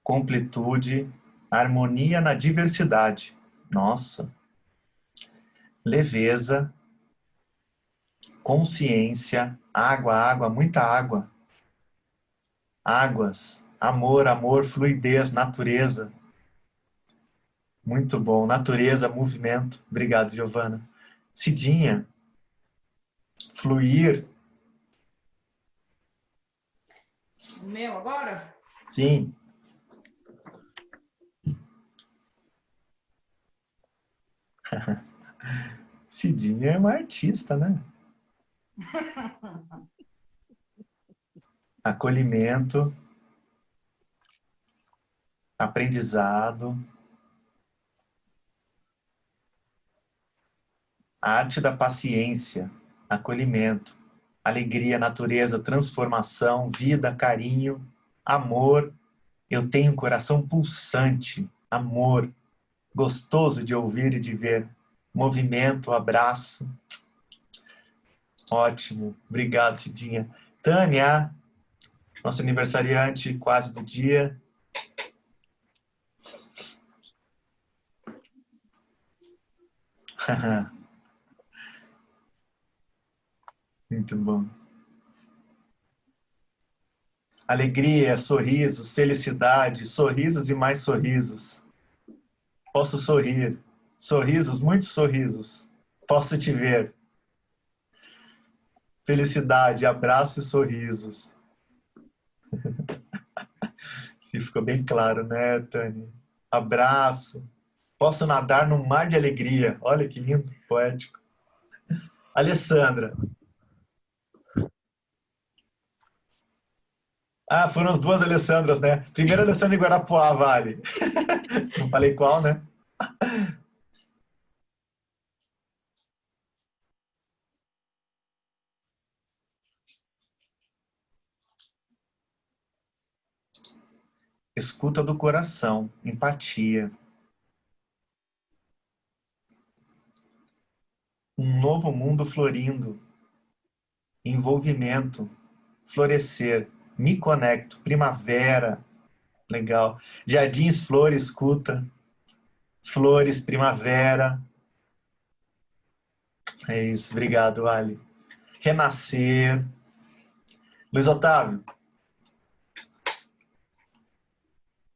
Completude, harmonia na diversidade. Nossa. Leveza, consciência, água, água, muita água. Águas, amor, amor, fluidez, natureza. Muito bom. Natureza, movimento. Obrigado, Giovana. Cidinha, fluir. O meu agora? Sim. Cidinha é uma artista, né? Acolhimento, aprendizado, arte da paciência, acolhimento, alegria, natureza, transformação, vida, carinho, amor. Eu tenho um coração pulsante, amor, gostoso de ouvir e de ver, movimento, abraço. Ótimo, obrigado, Cidinha. Tânia, nossa aniversariante quase do dia. Muito bom. Alegria, sorrisos, felicidade, sorrisos e mais sorrisos. Posso sorrir. Sorrisos, muitos sorrisos. Posso te ver. Felicidade, abraço e sorrisos. E ficou bem claro, né, Tânia? Abraço. Posso nadar num mar de alegria. Olha que lindo, poético. Alessandra. Ah, foram as duas Alessandras, né? Primeiro Alessandra em Guarapuá, vale. Não falei qual, né? Escuta do coração, empatia. Um novo mundo florindo. Envolvimento, florescer. Me conecto, primavera. Legal. Jardins, flores, escuta. Flores, primavera. É isso, obrigado, Ali. Renascer. Luiz Otávio.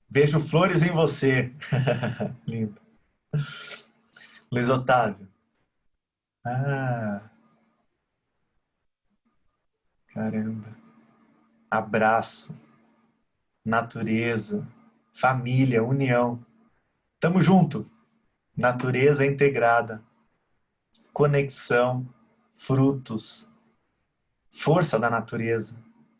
Vejo flores em você. Lindo. Luiz Otávio. Ah. Caramba. Abraço. Natureza. Família, união. Tamo junto. Natureza integrada. Conexão. Frutos. Força da natureza.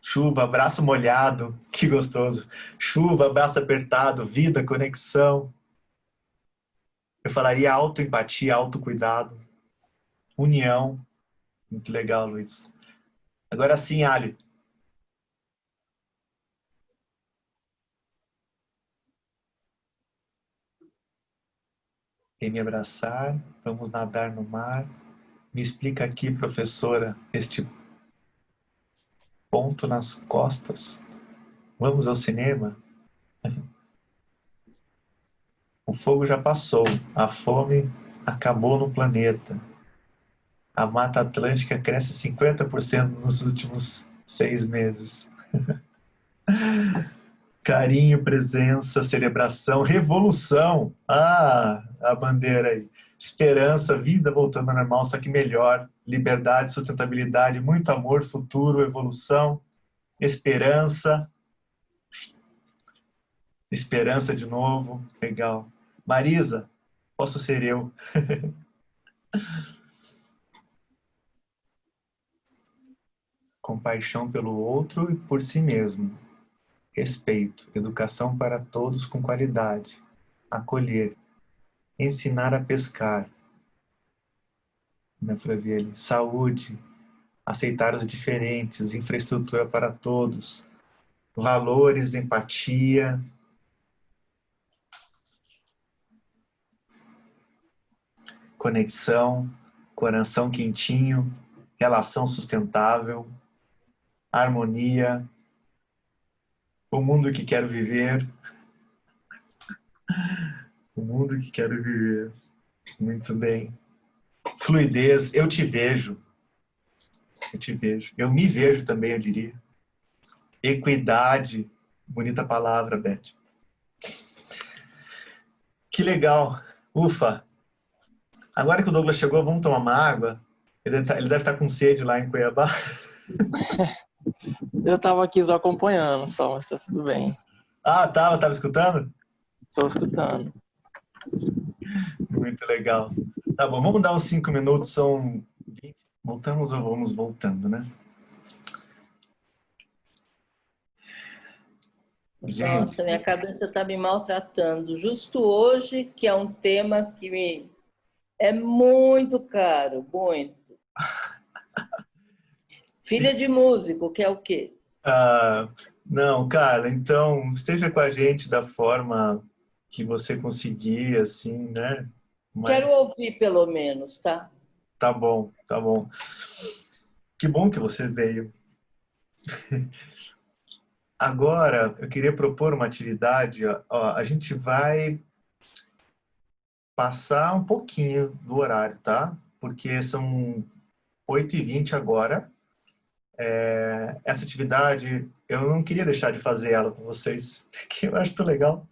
Chuva, abraço molhado, que gostoso. Chuva, abraço apertado, vida, conexão. Eu falaria autoempatia, autocuidado, união. Muito legal, Luiz. Agora sim, Ali. Em me abraçar, vamos nadar no mar. Me explica aqui, professora, este ponto nas costas. Vamos ao cinema? O fogo já passou, a fome acabou no planeta. A Mata Atlântica cresce 50% nos últimos 6 meses. Carinho, presença, celebração, revolução. Ah, a bandeira aí. Esperança, vida voltando ao normal, só que melhor. Liberdade, sustentabilidade, muito amor, futuro, evolução. Esperança. Esperança de novo. Legal. Marisa, posso ser eu. Compaixão pelo outro e por si mesmo. Respeito, educação para todos com qualidade. Acolher, ensinar a pescar. Né, Flaviele? Saúde, aceitar os diferentes, infraestrutura para todos. Valores, empatia. Conexão, coração quentinho, relação sustentável, harmonia, o mundo que quero viver. O mundo que quero viver. Muito bem. Fluidez, eu te vejo. Eu te vejo. Eu me vejo também, eu diria. Equidade, bonita palavra, Beth. Que legal. Ufa. Agora que o Douglas chegou, vamos tomar uma água? Ele deve estar com sede lá em Cuiabá. Eu estava aqui só acompanhando, só, mas tá tudo bem. Ah, tava escutando? Estou escutando. Muito legal. Tá bom, vamos dar uns 5 minutos, são 20. Voltamos ou vamos voltando, né? Gente. Nossa, minha cabeça está me maltratando. Justo hoje, que é um tema que me é muito caro, muito. Filha de músico, que é o quê? Não, cara, então esteja com a gente da forma que você conseguir, assim, né? Mas... Quero ouvir, pelo menos, tá? Tá bom, tá bom. Que bom que você veio. Agora, eu queria propor uma atividade. Ó, a gente vai passar um pouquinho do horário, tá? Porque são 8h20 agora. Essa atividade, eu não queria deixar de fazer ela com vocês, porque eu acho tão legal.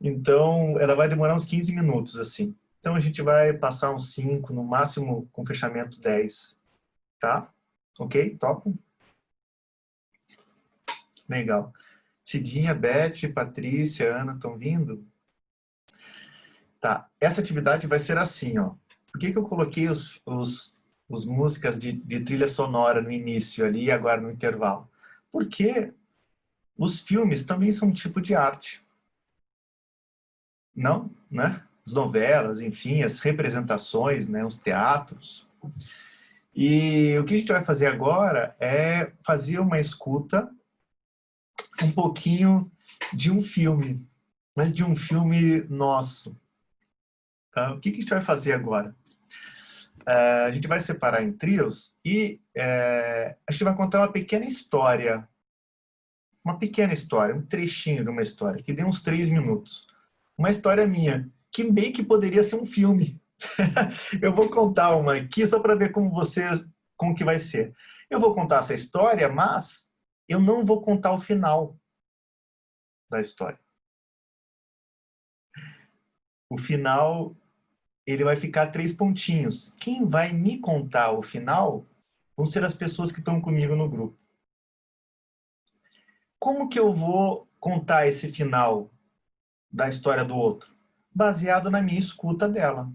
Então, ela vai demorar uns 15 minutos, assim. Então, a gente vai passar uns 5, no máximo, com fechamento 10. Tá? Ok? Top? Legal. Cidinha, Beth, Patrícia, Ana, estão vindo? Tá. Essa atividade vai ser assim, ó. Por que eu coloquei os músicas de trilha sonora no início ali e agora no intervalo? Porque os filmes também são um tipo de arte. Não? Né? As novelas, enfim, as representações, né? Os teatros. E o que a gente vai fazer agora é fazer uma escuta um pouquinho de um filme, mas de um filme nosso. Tá? O que a gente vai fazer agora? A gente vai separar em trios e a gente vai contar uma pequena história. Uma pequena história, um trechinho de uma história, que dê uns 3 minutos. Uma história minha, que meio que poderia ser um filme. Eu vou contar uma aqui só para ver como que vai ser. Eu vou contar essa história, mas eu não vou contar o final da história. O final, ele vai ficar 3 pontinhos. Quem vai me contar o final vão ser as pessoas que estão comigo no grupo. Como que eu vou contar esse final da história do outro? Baseado na minha escuta dela.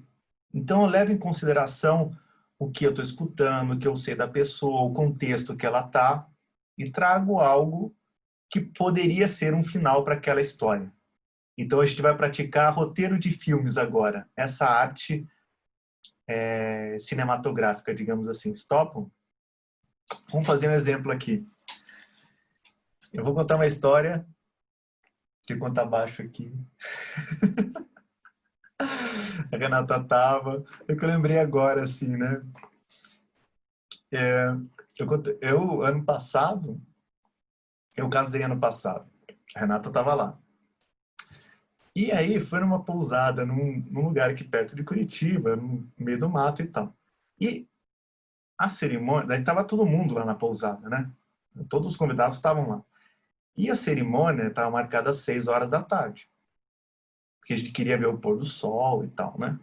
Então eu levo em consideração o que eu estou escutando, o que eu sei da pessoa, o contexto que ela está, e trago algo que poderia ser um final para aquela história. Então a gente vai praticar roteiro de filmes agora. Essa arte cinematográfica, digamos assim. Topam? Vamos fazer um exemplo aqui. Eu vou contar uma história. Deixa eu contar baixo aqui. A Renata tava. É que eu lembrei agora, assim, né? Eu ano passado, eu casei ano passado. A Renata tava lá. E aí foi numa pousada, num lugar aqui perto de Curitiba, no meio do mato e tal. E a cerimônia, daí tava todo mundo lá na pousada, né? Todos os convidados estavam lá. E a cerimônia estava marcada às 6 horas da tarde. Porque a gente queria ver o pôr do sol e tal, né?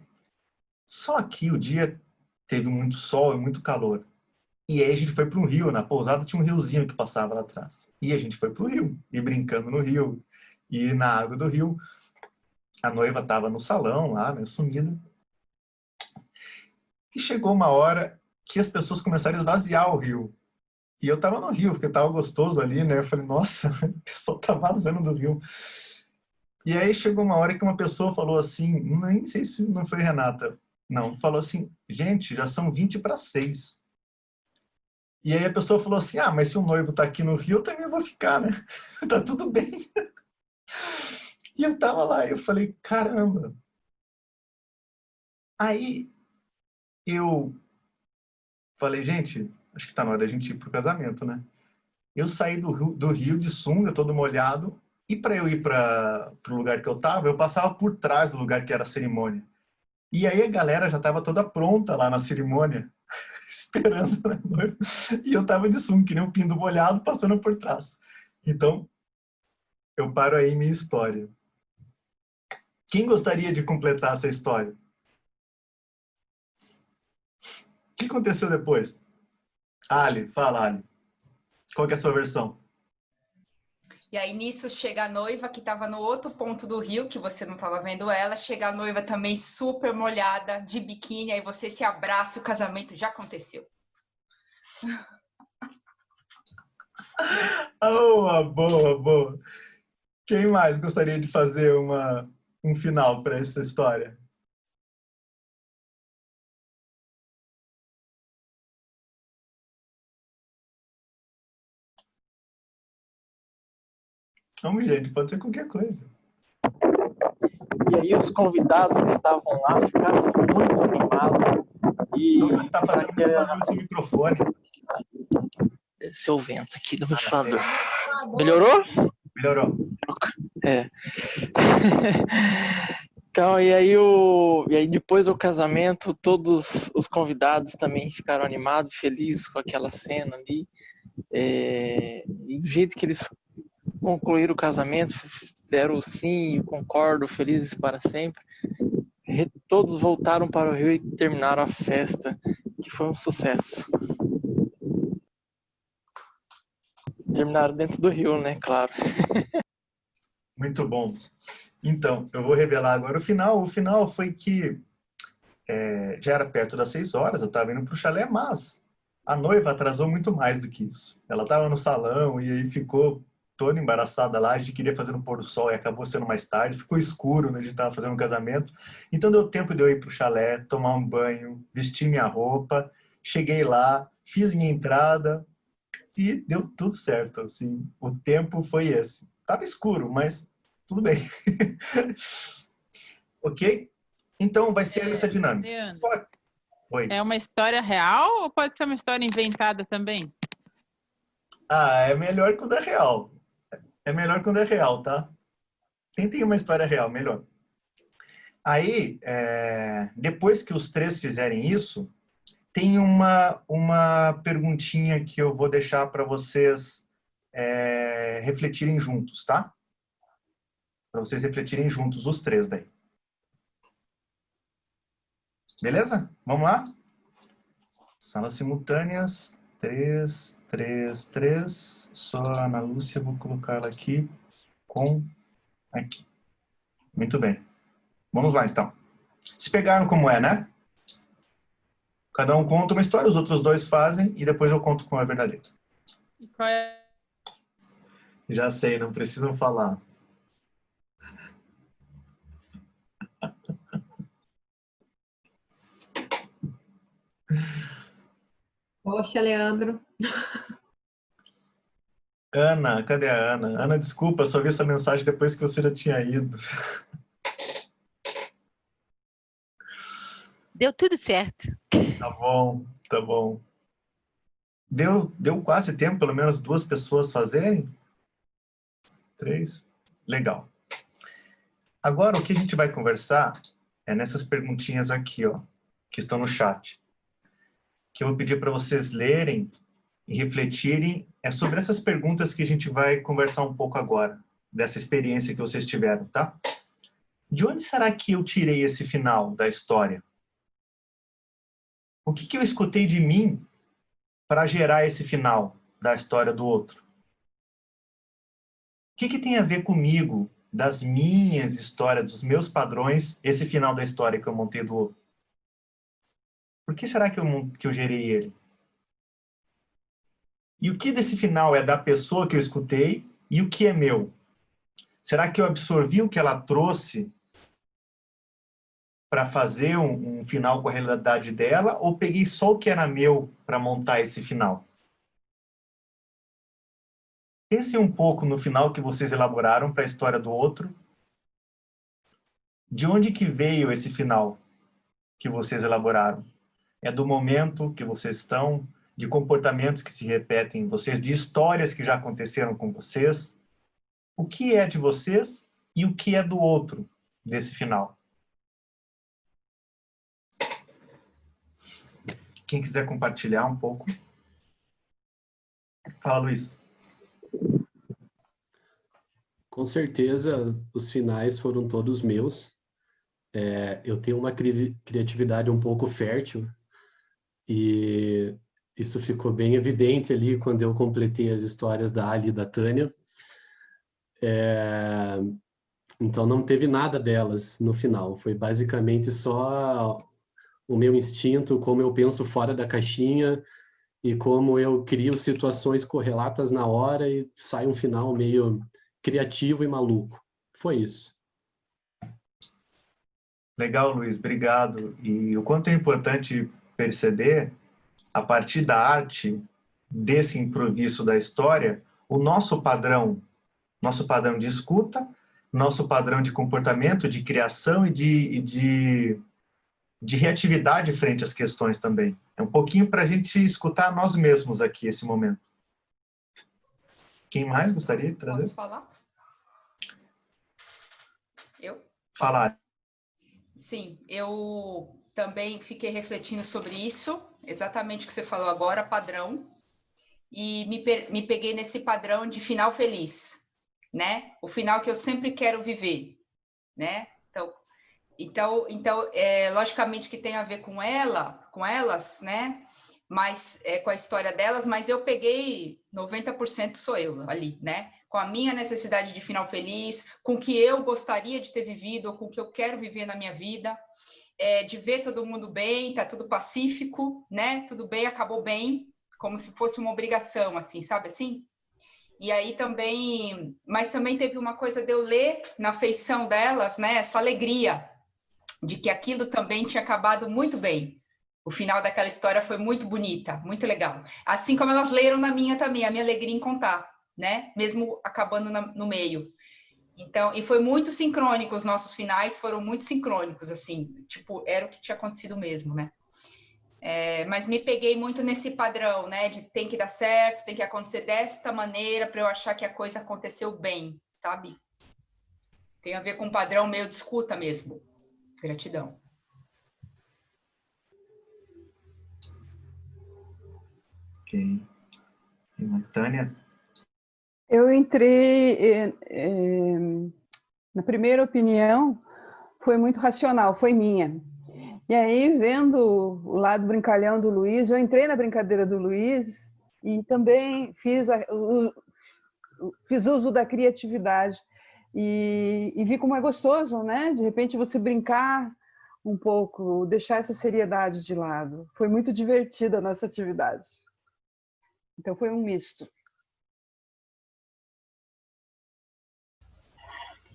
Só que o dia teve muito sol e muito calor. E aí a gente foi para um rio, na pousada tinha um riozinho que passava lá atrás. E a gente foi para o rio, e brincando no rio, e na água do rio. A noiva estava no salão lá, meio sumida. E chegou uma hora que as pessoas começaram a esvaziar o rio. E eu estava no rio, porque estava gostoso ali, né? Eu falei, nossa, o pessoal tá vazando do rio. E aí chegou uma hora que uma pessoa falou assim, nem sei se não foi Renata, não, falou assim, gente, já são 20:06. E aí a pessoa falou assim, ah, mas se o noivo tá aqui no rio, eu também vou ficar, né? Tá tudo bem. E eu tava lá, eu falei, caramba. Aí eu falei, gente, acho que tá na hora da gente ir pro casamento, né? Eu saí do rio de sunga, todo molhado, e para eu ir pro lugar que eu tava, eu passava por trás do lugar que era a cerimônia. E aí a galera já tava toda pronta lá na cerimônia, esperando a noiva. E eu tava de sunga, que nem um pinto molhado, passando por trás. Então, eu paro aí minha história. Quem gostaria de completar essa história? O que aconteceu depois? Ali, fala, Ali. Qual que é a sua versão? E aí nisso chega a noiva que estava no outro ponto do rio, que você não estava vendo ela, chega a noiva também super molhada, de biquíni, aí você se abraça e o casamento já aconteceu. Boa, boa, boa. Quem mais gostaria de fazer um final para essa história? Vamos, gente, pode ser qualquer coisa. E aí os convidados que estavam lá ficaram muito animados. E você está fazendo barulho no seu microfone. Esse é o vento aqui do ventilador. Melhorou? Melhorou. É. Então, e aí depois do casamento, todos os convidados também ficaram animados, felizes com aquela cena ali. E do jeito que eles concluíram o casamento, deram o sim, concordo, felizes para sempre. Todos voltaram para o Rio e terminaram a festa, que foi um sucesso. Terminaram dentro do rio, né? Claro. Muito bom. Então, eu vou revelar agora o final. O final foi que já era perto das 6 horas, eu estava indo para o chalé, mas a noiva atrasou muito mais do que isso. Ela estava no salão e aí ficou toda embaraçada lá. A gente queria fazer no pôr do sol e acabou sendo mais tarde. Ficou escuro, né? A gente estava fazendo um casamento. Então deu tempo de eu ir para o chalé, tomar um banho, vestir minha roupa. Cheguei lá, fiz minha entrada e deu tudo certo. Assim, o tempo foi esse. Tava escuro, mas tudo bem. Ok? Então vai ser essa dinâmica. Oi. É uma história real ou pode ser uma história inventada também? Ah, é melhor quando é real. É melhor quando é real, tá? Tentem uma história real, melhor. Aí, depois que os 3 fizerem isso, tem uma perguntinha que eu vou deixar para vocês refletirem juntos, tá? Para vocês refletirem juntos, os 3 daí. Beleza? Vamos lá? Salas simultâneas. 3, 3, 3. Só a Ana Lúcia, vou colocar ela aqui com aqui. Muito bem. Vamos lá, então. Se pegaram como é, né? Cada um conta uma história, os outros 2 fazem e depois eu conto como é verdadeiro. E qual é? Já sei, não precisam falar. Poxa, Leandro. Ana, cadê a Ana? Ana, desculpa, só vi essa mensagem depois que você já tinha ido. Deu tudo certo. Tá bom, tá bom. Deu quase tempo, pelo menos 2 pessoas fazerem? 3? Legal. Agora, o que a gente vai conversar é nessas perguntinhas aqui, ó, que estão no chat. Que eu vou pedir para vocês lerem e refletirem É sobre essas perguntas que a gente vai conversar um pouco agora, dessa experiência que vocês tiveram, tá? De onde será que eu tirei esse final da história? O que eu escutei de mim para gerar esse final da história do outro? O que tem a ver comigo, das minhas histórias, dos meus padrões, esse final da história que eu montei do outro? Por que será que eu gerei ele? E o que desse final é da pessoa que eu escutei e o que é meu? Será que eu absorvi o que ela trouxe para fazer um final com a realidade dela, ou peguei só o que era meu para montar esse final? Pensem um pouco no final que vocês elaboraram para a história do outro. De onde que veio esse final que vocês elaboraram? É do momento que vocês estão, de comportamentos que se repetem em vocês, de histórias que já aconteceram com vocês? O que é de vocês e o que é do outro desse final? Quem quiser compartilhar um pouco. Fala, Luiz. Com certeza, os finais foram todos meus. Eu tenho uma criatividade um pouco fértil e isso ficou bem evidente ali quando eu completei as histórias da Ali e da Tânia. Então não teve nada delas no final, foi basicamente só o meu instinto, como eu penso fora da caixinha e como eu crio situações correlatas na hora e sai um final meio criativo e maluco. Foi isso. Legal, Luiz, obrigado. E o quanto é importante perceber, a partir da arte, desse improviso da história, o nosso padrão de escuta, nosso padrão de comportamento, de criação e de reatividade frente às questões também. É um pouquinho para a gente escutar nós mesmos aqui, esse momento. Quem mais gostaria de trazer? Posso falar? Eu? Falar. Sim, eu também fiquei refletindo sobre isso, exatamente o que você falou agora, padrão, e me peguei nesse padrão de final feliz, né? O final que eu sempre quero viver, né? Então, logicamente que tem a ver com elas, né? Mas com a história delas, mas eu peguei 90% sou eu ali, né? Com a minha necessidade de final feliz, com o que eu gostaria de ter vivido, ou com o que eu quero viver na minha vida, de ver todo mundo bem, tá tudo pacífico, né? Tudo bem, acabou bem, como se fosse uma obrigação, assim, sabe assim? E aí também, mas também teve uma coisa de eu ler na feição delas, né? Essa alegria de que aquilo também tinha acabado muito bem. O final daquela história foi muito bonita, muito legal. Assim como elas leram na minha também, a minha alegria em contar, né? Mesmo acabando no meio. Então, e foi muito sincrônico, os nossos finais foram muito sincrônicos, assim, tipo, era o que tinha acontecido mesmo, né? Mas me peguei muito nesse padrão, né? De tem que dar certo, tem que acontecer desta maneira para eu achar que a coisa aconteceu bem, sabe? Tem a ver com um padrão meio de escuta mesmo. Gratidão. Ok. E Tânia? Eu entrei, na primeira opinião, foi muito racional, foi minha. E aí, vendo o lado brincalhão do Luiz, eu entrei na brincadeira do Luiz e também fiz uso da criatividade. E vi como é gostoso, né? De repente você brincar um pouco, deixar essa seriedade de lado. Foi muito divertida a nossa atividade. Então foi um misto.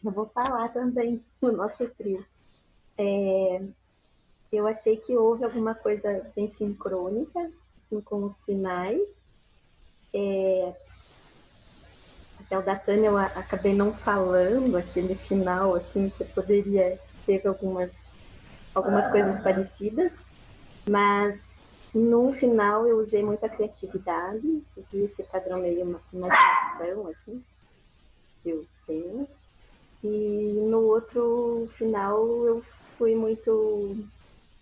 Eu vou falar também do nosso trio. Eu achei que houve alguma coisa bem sincrônica, assim, com os finais. Até o da Tânia eu acabei não falando aquele final, assim, que poderia ter algumas coisas parecidas, mas no final eu usei muita criatividade, segui esse padrão meio imaginação, assim, que eu tenho. E no outro final eu fui muito...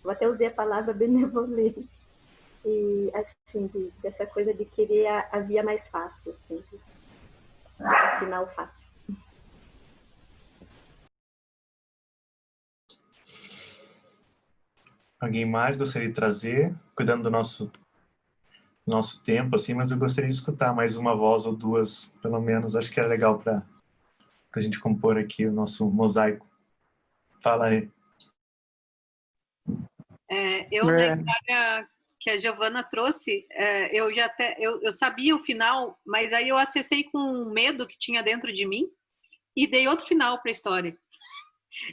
Eu até usei a palavra benevolente. E, assim, dessa coisa de querer a via mais fácil, assim, o final fácil. Alguém mais gostaria de trazer? Cuidando do nosso tempo, assim, mas eu gostaria de escutar mais uma voz ou duas, pelo menos. Acho que é legal para a gente compor aqui o nosso mosaico. Fala aí. Na história que a Giovana trouxe, eu sabia o final, mas aí eu acessei com medo que tinha dentro de mim e dei outro final para a história.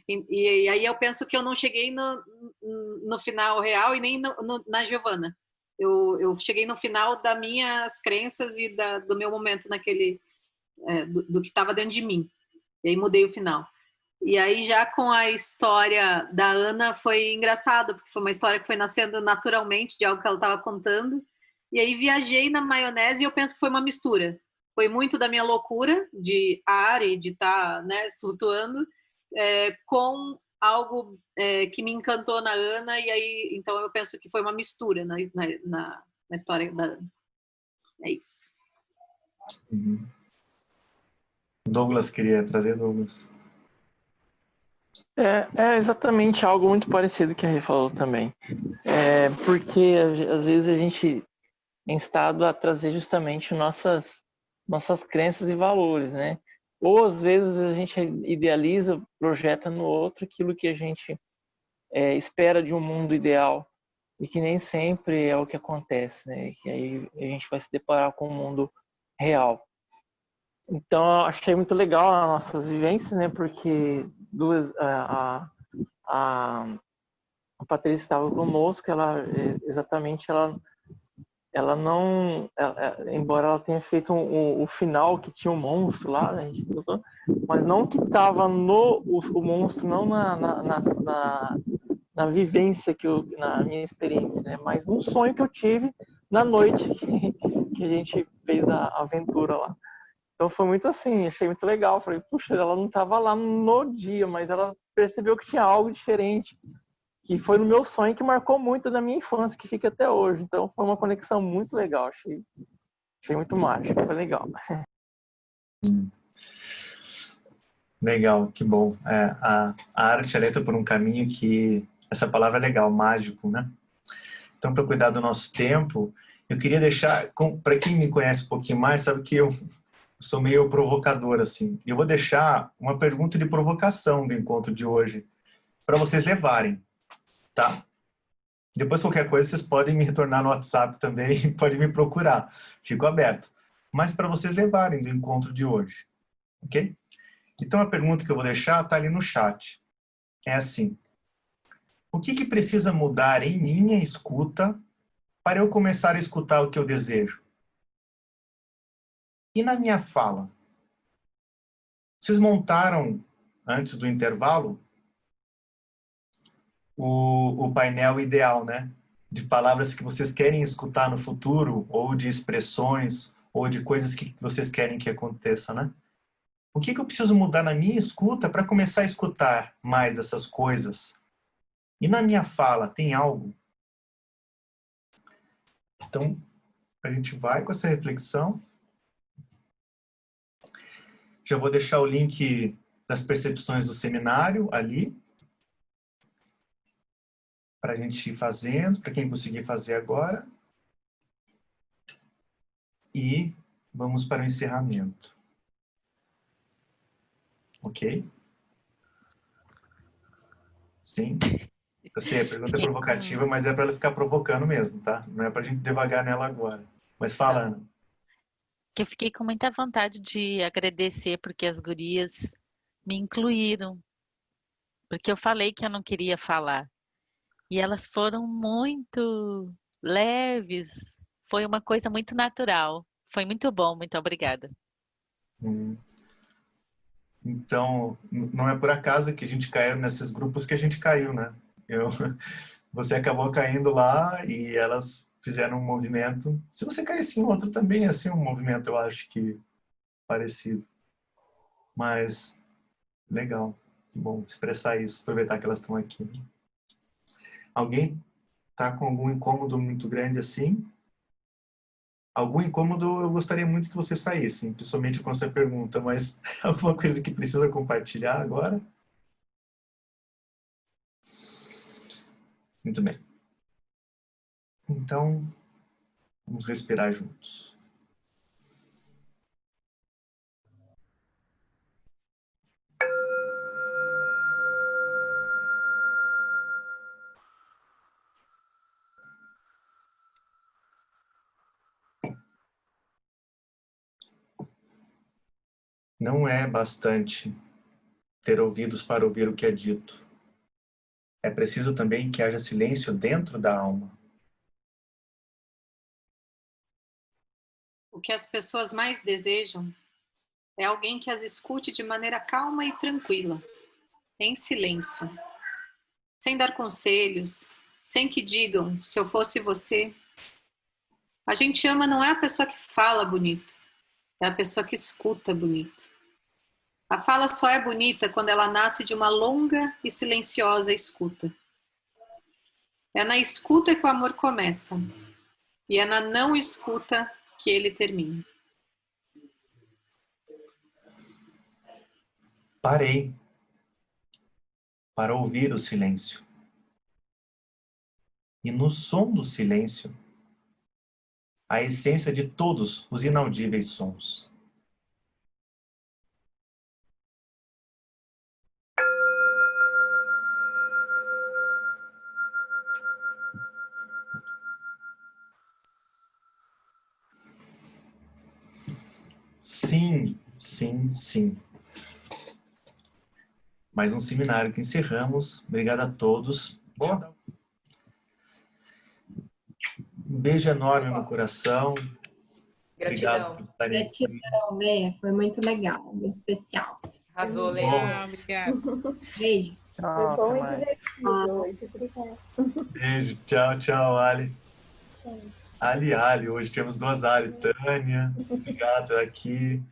E aí eu penso que eu não cheguei no final real e nem na Giovana. Eu cheguei no final das minhas crenças e do meu momento naquele do que estava dentro de mim. E aí mudei o final. E aí já com a história da Ana foi engraçado, porque foi uma história que foi nascendo naturalmente de algo que ela estava contando. E aí viajei na maionese e eu penso que foi uma mistura. Foi muito da minha loucura de ar e de estar, né, flutuando, com algo que me encantou na Ana, e aí então eu penso que foi uma mistura na história da Ana. É isso. Uhum. Douglas queria trazer, Douglas. É exatamente algo muito parecido que a Rê falou também. Porque às vezes a gente é instado a trazer justamente nossas crenças e valores, né? Ou às vezes a gente idealiza, projeta no outro aquilo que a gente espera de um mundo ideal e que nem sempre é o que acontece, né? Que aí a gente vai se deparar com o mundo real. Então, eu achei muito legal as nossas vivências, né? Porque a Patrícia estava conosco, embora ela tenha feito o final que tinha um monstro lá, né, mas não que estava o monstro não na vivência na minha experiência, né, mas um sonho que eu tive na noite que a gente fez a aventura lá. Então foi muito assim, achei muito legal. Falei, puxa, ela não estava lá no dia, mas ela percebeu que tinha algo diferente, que foi no meu sonho, que marcou muito da minha infância, que fica até hoje. Então foi uma conexão muito legal, achei muito mágico, foi legal. Legal, que bom. A arte é letra por um caminho que... Essa palavra é legal, mágico, né? Então, para cuidar do nosso tempo, eu queria deixar... Para quem me conhece um pouquinho mais, sabe que eu sou meio provocador, assim. Eu vou deixar uma pergunta de provocação do encontro de hoje, para vocês levarem, tá? Depois, qualquer coisa, vocês podem me retornar no WhatsApp também, podem me procurar. Fico aberto. Mas para vocês levarem do encontro de hoje, ok? Então, a pergunta que eu vou deixar está ali no chat. É assim: o que precisa mudar em minha escuta para eu começar a escutar o que eu desejo? E na minha fala? Vocês montaram, antes do intervalo, o painel ideal, né? De palavras que vocês querem escutar no futuro, ou de expressões, ou de coisas que vocês querem que aconteça, né? O que eu preciso mudar na minha escuta para começar a escutar mais essas coisas? E na minha fala, tem algo? Então, a gente vai com essa reflexão. Já vou deixar o link das percepções do seminário ali, para a gente ir fazendo, para quem conseguir fazer agora. E vamos para o encerramento. Ok? Sim? Eu sei, a pergunta é provocativa, mas é para ela ficar provocando mesmo, tá? Não é para a gente devagar nela agora. Mas fala, Ana. Que eu fiquei com muita vontade de agradecer porque as gurias me incluíram. Porque eu falei que eu não queria falar. E elas foram muito leves. Foi uma coisa muito natural. Foi muito bom, muito obrigada. Então, não é por acaso que a gente caiu nesses grupos que a gente caiu, né? Você acabou caindo lá e elas fizeram um movimento. Se você caísse em outro também ia ser um movimento, eu acho que parecido. Mas, legal. Bom expressar isso, aproveitar que elas estão aqui. Alguém tá com algum incômodo muito grande assim? Algum incômodo eu gostaria muito que você saísse, principalmente com essa pergunta, mas alguma coisa que precisa compartilhar agora? Muito bem. Então, vamos respirar juntos. Não é bastante ter ouvidos para ouvir o que é dito. É preciso também que haja silêncio dentro da alma. O que as pessoas mais desejam é alguém que as escute de maneira calma e tranquila, em silêncio, sem dar conselhos, sem que digam, se eu fosse você. A gente ama não é a pessoa que fala bonito, é a pessoa que escuta bonito. A fala só é bonita quando ela nasce de uma longa e silenciosa escuta. É na escuta que o amor começa, e é na não escuta que ele termina. Parei para ouvir o silêncio. E no som do silêncio, a essência de todos os inaudíveis sons. Sim, sim, sim. Mais um seminário que encerramos. Obrigado a todos. Boa. Um beijo enorme no coração. Gratidão. Obrigado por estarem aqui. Gratidão, Lê. Foi muito legal, muito especial. Arrasou, Lê. Obrigada. Beijo. Foi bom e divertido hoje. Obrigada. Beijo. Tchau, tchau, Ali. Tchau. Ali, hoje temos duas Ali. Tânia, obrigado aqui.